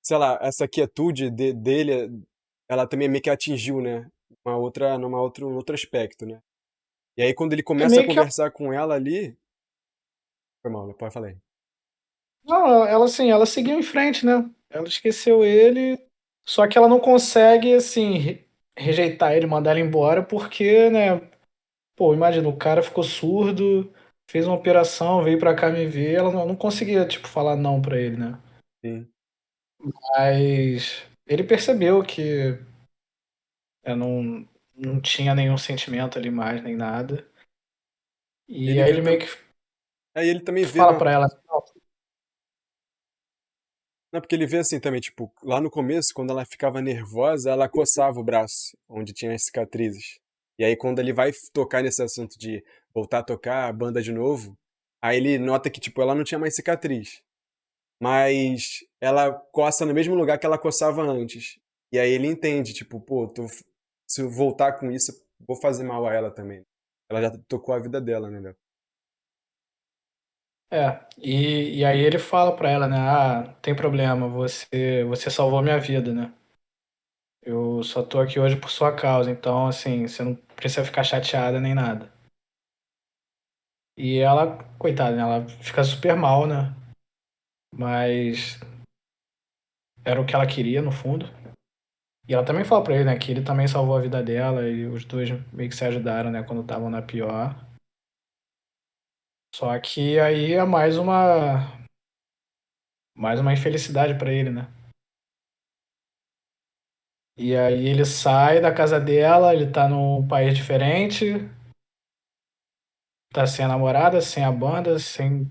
sei lá, essa quietude dele, ela também meio que atingiu, né, um outro aspecto, né. E aí quando ele É começa a meio que conversar com ela ali, foi mal, pode falar aí. não, ela assim, ela seguiu em frente, né? Ela esqueceu ele, só que ela não consegue assim rejeitar ele, mandar ele embora, porque, né? Pô, imagina, o cara ficou surdo, fez uma operação, veio pra cá me ver, ela não conseguia, tipo, falar não pra ele, né? Sim. Mas ele percebeu que não tinha nenhum sentimento ali mais, nem nada. E Ele aí viu ele meio também, que aí ele também vê fala pra ela, "Não, não, porque ele vê assim também, tipo, lá no começo, quando ela ficava nervosa, ela coçava o braço, onde tinha as cicatrizes. E aí, quando ele vai tocar nesse assunto de voltar a tocar a banda de novo, aí ele nota que, tipo, ela não tinha mais cicatriz. Mas ela coça no mesmo lugar que ela coçava antes. E aí ele entende, tipo, pô, se eu voltar com isso, vou fazer mal a ela também. Ela já tocou a vida dela, né, Léo? E aí ele fala pra ela, né? Ah, tem problema, você salvou minha vida, né? Eu só tô aqui hoje por sua causa, então, assim, você não precisa ficar chateada nem nada. E ela, coitada, né? Ela fica super mal, né? Mas era o que ela queria, no fundo. E ela também fala pra ele, né? Que ele também salvou a vida dela e os dois meio que se ajudaram, né? Quando estavam na pior. Só que aí é mais uma infelicidade pra ele, né? E aí ele sai da casa dela, ele tá num país diferente, tá sem a namorada, sem a banda, sem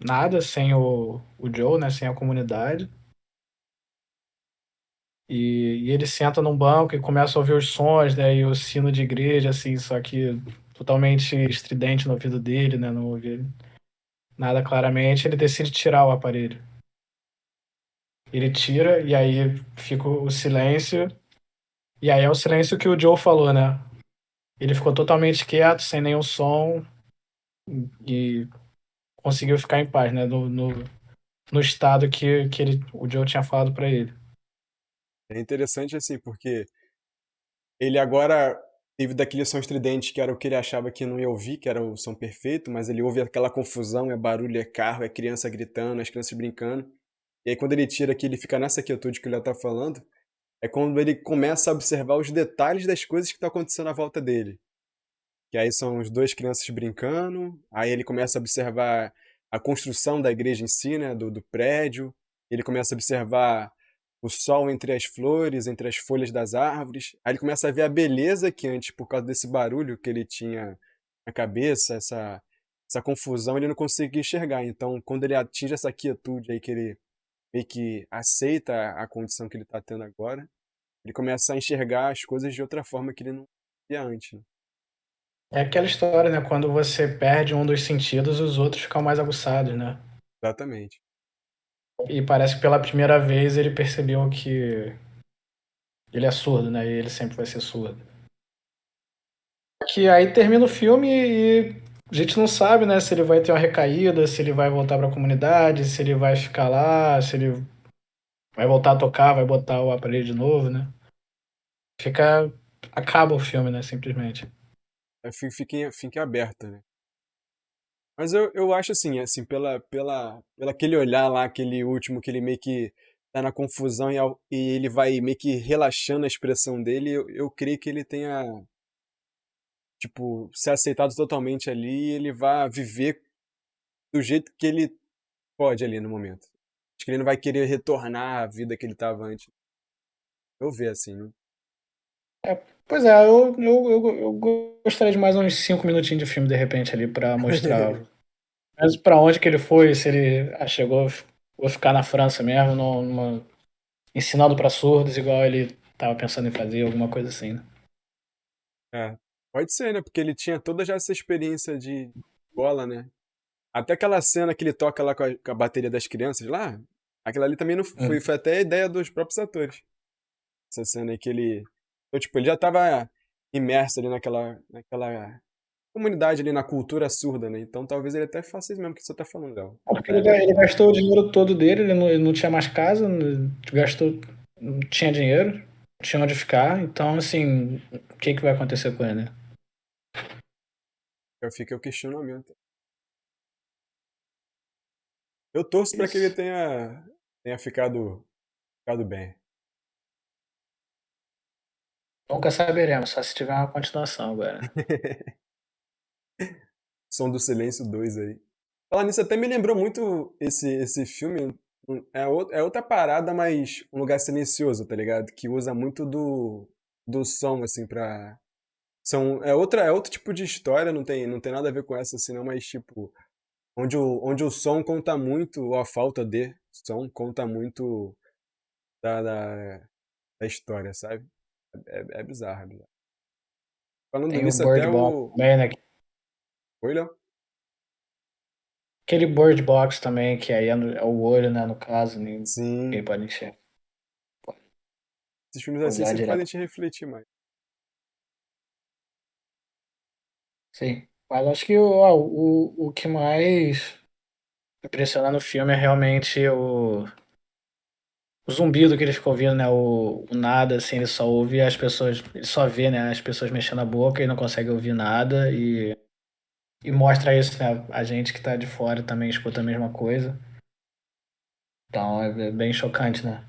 nada, sem o Joe, né? Sem a comunidade. E ele senta num banco e começa a ouvir os sons, né? E o sino de igreja, assim, só que totalmente estridente no ouvido dele, né? Não ouve nada claramente. Ele decide tirar o aparelho. Ele tira e aí fica o silêncio. E aí é o silêncio que o Joe falou, né? Ele ficou totalmente quieto, sem nenhum som e conseguiu ficar em paz, né? No estado que o Joe tinha falado pra ele. É interessante, assim, porque ele agora teve daquele som estridente que era o que ele achava que não ia ouvir, que era o som perfeito, mas ele ouve aquela confusão, é barulho, é carro, é criança gritando, as crianças brincando. E aí quando ele tira aqui, ele fica nessa quietude que ele tá falando, é quando ele começa a observar os detalhes das coisas que estão acontecendo à volta dele. Que aí são os dois crianças brincando, aí ele começa a observar a construção da igreja em si, né, do prédio, ele começa a observar o sol entre as flores, entre as folhas das árvores, aí ele começa a ver a beleza que antes, por causa desse barulho que ele tinha na cabeça, essa confusão, ele não conseguia enxergar. Então, quando ele atinge essa quietude aí, que ele meio que aceita a condição que ele está tendo agora, ele começa a enxergar as coisas de outra forma que ele não via antes, né? É aquela história, né? Quando você perde um dos sentidos, os outros ficam mais aguçados, né? Exatamente. E parece que pela primeira vez ele percebeu que ele é surdo, né? E ele sempre vai ser surdo. Que aí termina o filme e a gente não sabe, né? Se ele vai ter uma recaída, se ele vai voltar pra comunidade, se ele vai ficar lá, se ele vai voltar a tocar, vai botar o aparelho de novo, né? Fica. Acaba o filme, né? Simplesmente. Fica aberta, né? Mas eu acho assim, pela aquele olhar lá, aquele último, que ele meio que tá na confusão e ele vai meio que relaxando a expressão dele, eu creio que ele tenha, tipo, se aceitado totalmente ali e ele vai viver do jeito que ele pode ali no momento. Acho que ele não vai querer retornar à vida que ele tava antes. Eu vejo assim, né? É, pois é, eu gostaria de mais uns 5 minutinhos de filme, de repente, ali, pra mostrar. Mas pra onde que ele foi, se ele chegou, vou ficar na França mesmo, ensinando pra surdos, igual ele tava pensando em fazer, alguma coisa assim, né? É, pode ser, né? Porque ele tinha toda já essa experiência de escola, né? Até aquela cena que ele toca lá com a bateria das crianças lá, aquela ali também não foi, Hum. foi até a ideia dos próprios atores. Essa cena aí que ele. Então, tipo, ele já tava imerso ali naquela comunidade ali, na cultura surda, né? Então talvez ele até faça isso mesmo que você tá falando, Léo. Porque É, ele gastou o dinheiro todo dele, ele não tinha mais casa, gastou, não tinha dinheiro, não tinha onde ficar, então, assim, o que que vai acontecer com ele, né? fica o questionamento. Eu torço pra que ele Isso. tenha ficado bem. Nunca saberemos, só se tiver uma continuação agora. Som do Silêncio 2 aí. Falar nisso, até me lembrou muito esse filme. É outra parada, mas um lugar silencioso, tá ligado? Que usa muito do som, assim, pra. É outro tipo de história, não tem nada a ver com essa, assim, não, mas, tipo, onde o som conta muito, ou a falta de som conta muito da, da história, sabe? É bizarro, é bizarro. Falando Tem o nisso, até Bird Box o. também, né? Oi, Léo? Aquele Bird Box também, que aí é o olho, né, no caso, ninguém Sim. pode enxergar. Pode Esses filmes assim olhar sempre fazem a direto. gente refletir mais. Sim. Mas acho que o que mais impressiona no filme é realmente o zumbido que ele ficou ouvindo, né? O nada, assim, ele só ouve as pessoas, ele só vê, né, as pessoas mexendo a boca e não consegue ouvir nada e mostra isso, né? A gente que tá de fora também escuta a mesma coisa. Então é bem chocante, né?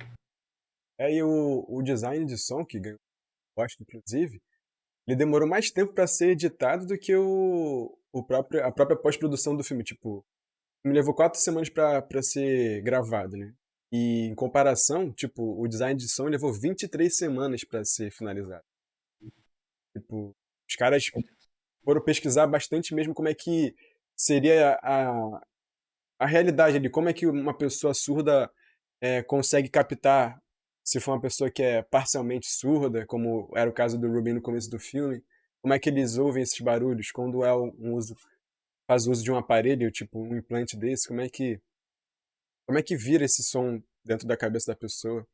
E o design de som, que ganhou gosto, inclusive, ele demorou mais tempo pra ser editado do que a própria pós-produção do filme. Tipo, me levou 4 semanas pra ser gravado, né? E em comparação, tipo, o design de som levou 23 semanas pra ser finalizado. Tipo, os caras foram pesquisar bastante mesmo como é que seria a realidade ali, como é que uma pessoa surda consegue captar, se for uma pessoa que é parcialmente surda, como era o caso do Rubin no começo do filme, como é que eles ouvem esses barulhos quando faz uso de um aparelho, tipo um implante desse, como é que vira esse som dentro da cabeça da pessoa.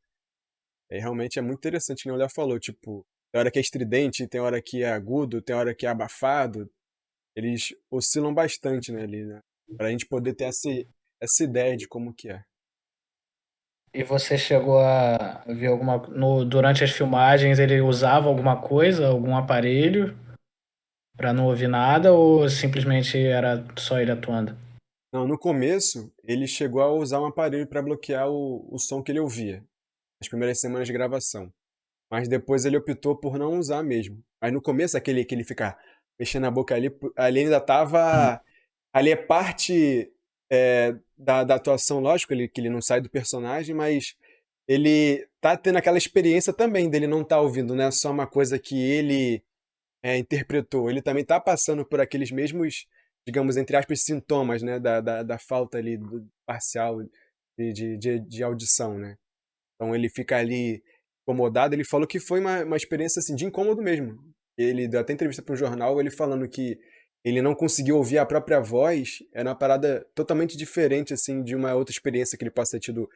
Realmente é muito interessante, que o Léo falou, tipo, tem hora que é estridente, tem hora que é agudo, tem hora que é abafado, eles oscilam bastante, né, ali, né, pra gente poder ter essa ideia de como que é. E você chegou a ver durante as filmagens ele usava alguma coisa, algum aparelho para não ouvir nada ou simplesmente era só ele atuando? Não, no começo, ele chegou a usar um aparelho para bloquear o som que ele ouvia, nas primeiras semanas de gravação. Mas depois ele optou por não usar mesmo. Mas no começo, aquele que ele fica mexendo a boca ali ainda Hum. tava. Ali é parte da atuação, lógico, que ele não sai do personagem, mas ele tá tendo aquela experiência também dele não tá ouvindo, não é só uma coisa que ele interpretou. Ele também tá passando por aqueles mesmos, digamos, entre aspas, sintomas, né, da falta ali parcial de audição, né? Então ele fica ali incomodado. Ele falou que foi uma experiência assim, de incômodo mesmo. Ele deu até entrevista para um jornal, ele falando que ele não conseguiu ouvir a própria voz. Era uma parada totalmente diferente assim de uma outra experiência que ele possa ter tido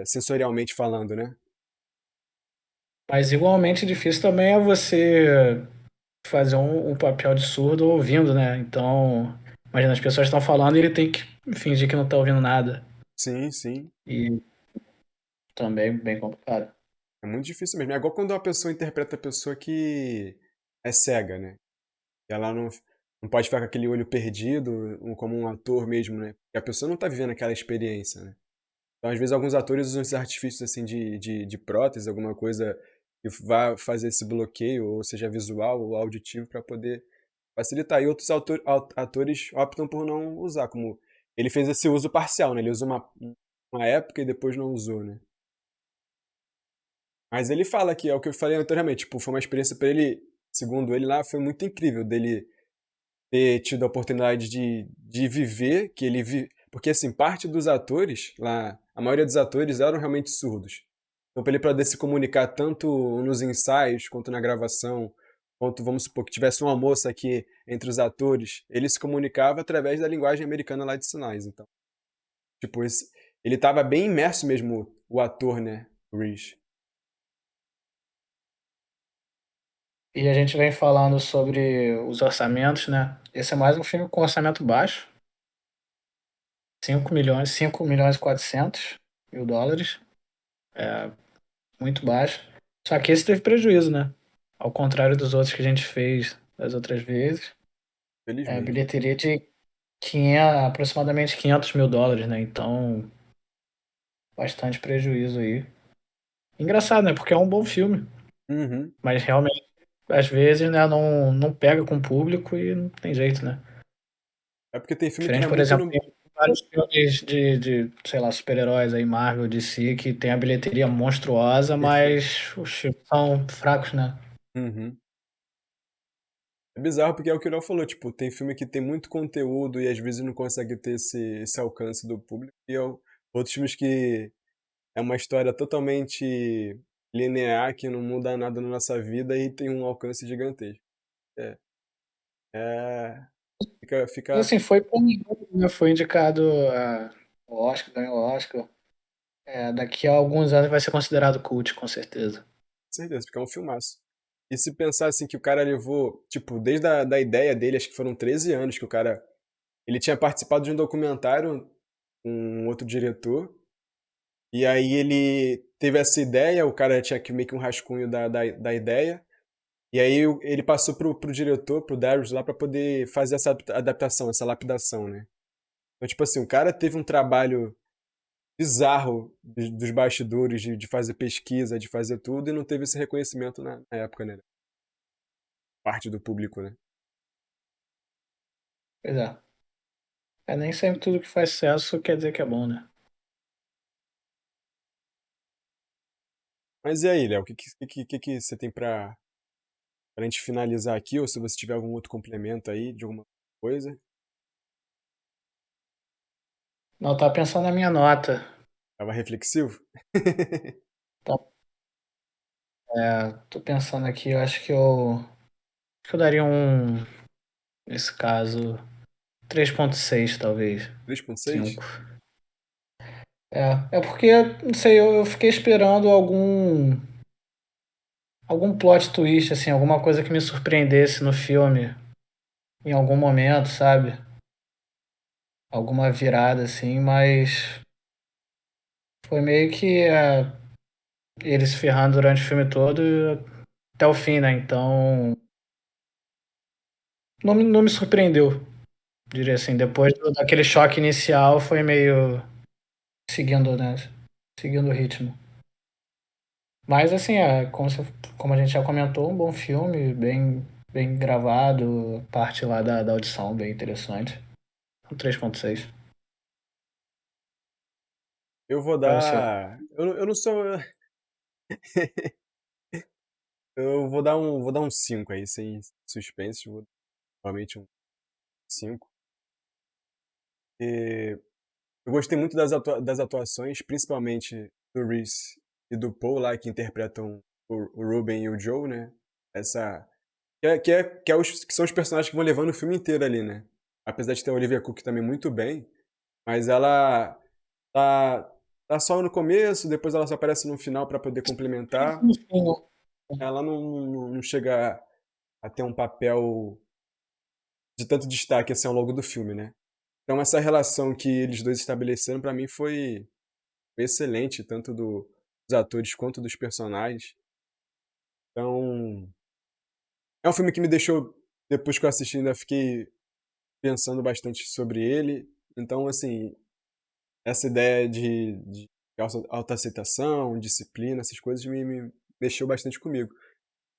sensorialmente falando, né? Mas igualmente difícil também é você fazer um papel de surdo ouvindo, né? Então, imagina, as pessoas estão falando e ele tem que fingir que não está ouvindo nada. Sim, sim. E também bem complicado. É muito difícil mesmo. É igual quando uma pessoa interpreta a pessoa que é cega, né? Ela não pode ficar com aquele olho perdido, como um ator mesmo, né? Porque a pessoa não tá vivendo aquela experiência, né? Então, às vezes, alguns atores usam esses artifícios assim de prótese, alguma coisa que vá fazer esse bloqueio, ou seja, visual ou auditivo, para poder facilitar. E outros atores optam por não usar, como ele fez esse uso parcial, né? Ele usou uma época e depois não usou, né? Mas ele fala que é o que eu falei anteriormente, tipo, foi uma experiência pra ele, segundo ele lá, foi muito incrível dele ter tido a oportunidade de viver, que ele vi... Porque, assim, parte dos atores lá, a maioria dos atores eram realmente surdos. Então, para ele poder se comunicar tanto nos ensaios, quanto na gravação, quanto, vamos supor, que tivesse uma moça aqui entre os atores, ele se comunicava através da linguagem americana lá de sinais. Então, tipo, ele tava bem imerso mesmo, o ator, né, o Reese. E a gente vem falando sobre os orçamentos, né? Esse é mais um filme com orçamento baixo, 5 milhões e 400 mil dólares, muito baixo. Só que esse teve prejuízo, né? Ao contrário dos outros que a gente fez das outras vezes. É Felizmente. bilheteria de 500, aproximadamente 500 mil dólares, né? Então, bastante prejuízo aí. Engraçado, né? Porque é um bom filme. Uhum. Mas realmente, às vezes, né, não pega com o público e não tem jeito, né? É porque tem filme que Diferente, vai por muito exemplo, no... tem vários filmes sei lá, super-heróis aí, Marvel, DC, que tem a bilheteria monstruosa, mas os filmes são fracos, né? Uhum. É bizarro porque é o que o Léo falou, tipo, tem filme que tem muito conteúdo e às vezes não consegue ter esse alcance do público, e outros filmes que é uma história totalmente linear, que não muda nada na nossa vida e tem um alcance gigantesco. É, é, E fica, assim, foi premiado, né? Foi indicado ao Oscar, ganhou o Oscar. É, daqui a alguns anos vai ser considerado cult, com certeza. com certeza, fica um filmaço. E se pensar assim que o cara levou, tipo, desde a da ideia dele, acho que foram 13 anos que o cara, ele tinha participado de um documentário com um outro diretor. E aí ele teve essa ideia, o cara tinha que meio que um rascunho da ideia, e aí ele passou pro diretor, pro Darius lá, pra poder fazer essa adaptação, essa lapidação, né? Então, tipo assim, o cara teve um trabalho bizarro dos bastidores, de fazer pesquisa, de fazer tudo, e não teve esse reconhecimento na época, né? Parte do público, né? Pois é. É nem sempre tudo que faz sucesso quer dizer que é bom, né? Mas e aí, Léo, o que você tem pra gente finalizar aqui, ou se você tiver algum outro complemento aí de alguma coisa? Não, tá pensando na minha nota. Tava reflexivo? Tá, tô pensando aqui, eu acho que eu daria nesse caso, 3,6 talvez. 3,6? 5. É porque, não sei, eu fiquei esperando algum plot twist, assim, alguma coisa que me surpreendesse no filme em algum momento, sabe? Alguma virada, assim, mas foi meio que ele se ferrando durante o filme todo até o fim, né? Então, não me surpreendeu, diria assim. Depois daquele choque inicial, foi meio seguindo, né? Seguindo o ritmo. Mas, assim, como a gente já comentou, um bom filme, bem gravado, parte lá da audição, bem interessante. 3,6 Eu vou para você. dar. Eu não sou. Eu vou dar um 5 aí, sem suspense. Vou realmente um 5. E eu gostei muito das atuações, principalmente do Reese e do Paul lá, que interpretam o Ruben e o Joe, né? Essa. Que são os personagens que vão levando o filme inteiro ali, né? Apesar de ter a Olivia Cook também muito bem, mas ela tá, tá só no começo, depois ela só aparece no final pra poder complementar. Ela não chega a ter um papel de tanto destaque assim ao longo do filme, né? Então essa relação que eles dois estabeleceram pra mim foi excelente, tanto dos atores quanto dos personagens. Então é um filme que me deixou, depois que eu assisti, ainda fiquei pensando bastante sobre ele. Então assim, essa ideia de autoaceitação, disciplina, essas coisas me mexeu bastante comigo.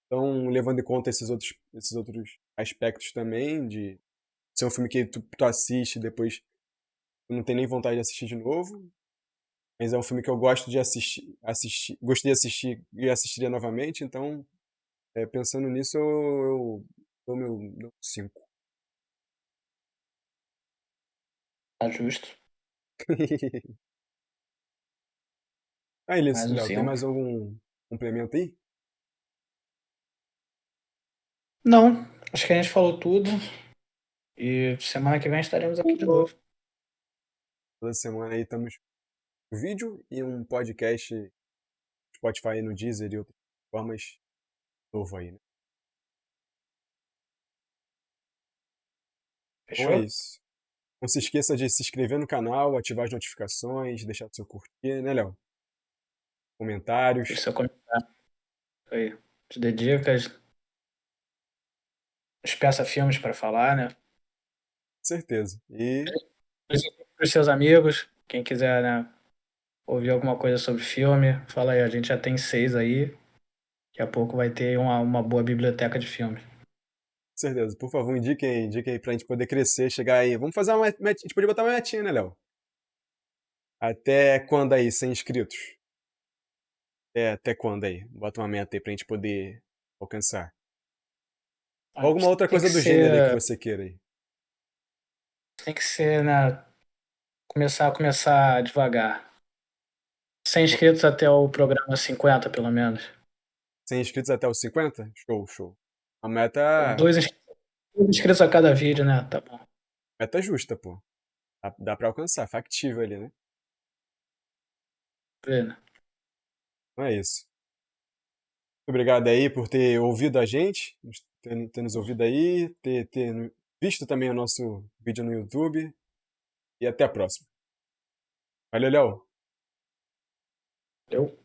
Então, levando em conta esses outros aspectos também, de ser um filme que tu assiste e depois tu não tem nem vontade de assistir de novo, Mas é um filme que eu gosto de gostei de assistir e assistiria novamente, então, pensando nisso, eu dou meu 5. Tá justo. Aí, Mais um Léo, tem 5. mais algum complemento aí? Não, acho que a gente falou tudo. E semana que vem estaremos aqui de novo. Toda semana aí estamos um vídeo e um podcast no Spotify, no Deezer e outras formas novo aí, né? Então é Fechou? isso. Não se esqueça de se inscrever no canal, ativar as notificações, deixar seu curtir, né, Léo? Deixa Comentários. seu comentário aí. Te dê dicas, peça filmes para falar, né? Certeza. E Para os seus amigos, quem quiser, né, ouvir alguma coisa sobre filme, fala aí, a gente já tem 6 aí. Daqui a pouco vai ter uma boa biblioteca de filmes. certeza, por favor, indiquem aí pra gente poder crescer, chegar aí. Vamos fazer uma meta, a gente podia botar uma metinha, né, Léo? Até quando aí, 100 inscritos? Até quando aí? Bota uma meta aí pra gente poder alcançar. Ou alguma outra Tem que coisa do gênero aí que ser, você queira aí. né, começar devagar. 100 inscritos até o programa 50, pelo menos. 100 inscritos até os 50? Show, show. A meta, Dois inscritos a cada vídeo, né? Tá bom. meta justa, pô. Dá pra alcançar, factível ali, né? Vê, né? Não é isso. Muito obrigado aí por ter ouvido a gente, ter nos ouvido aí, ter visto também o nosso vídeo no YouTube. E até a próxima. Valeu, Léo. Deu?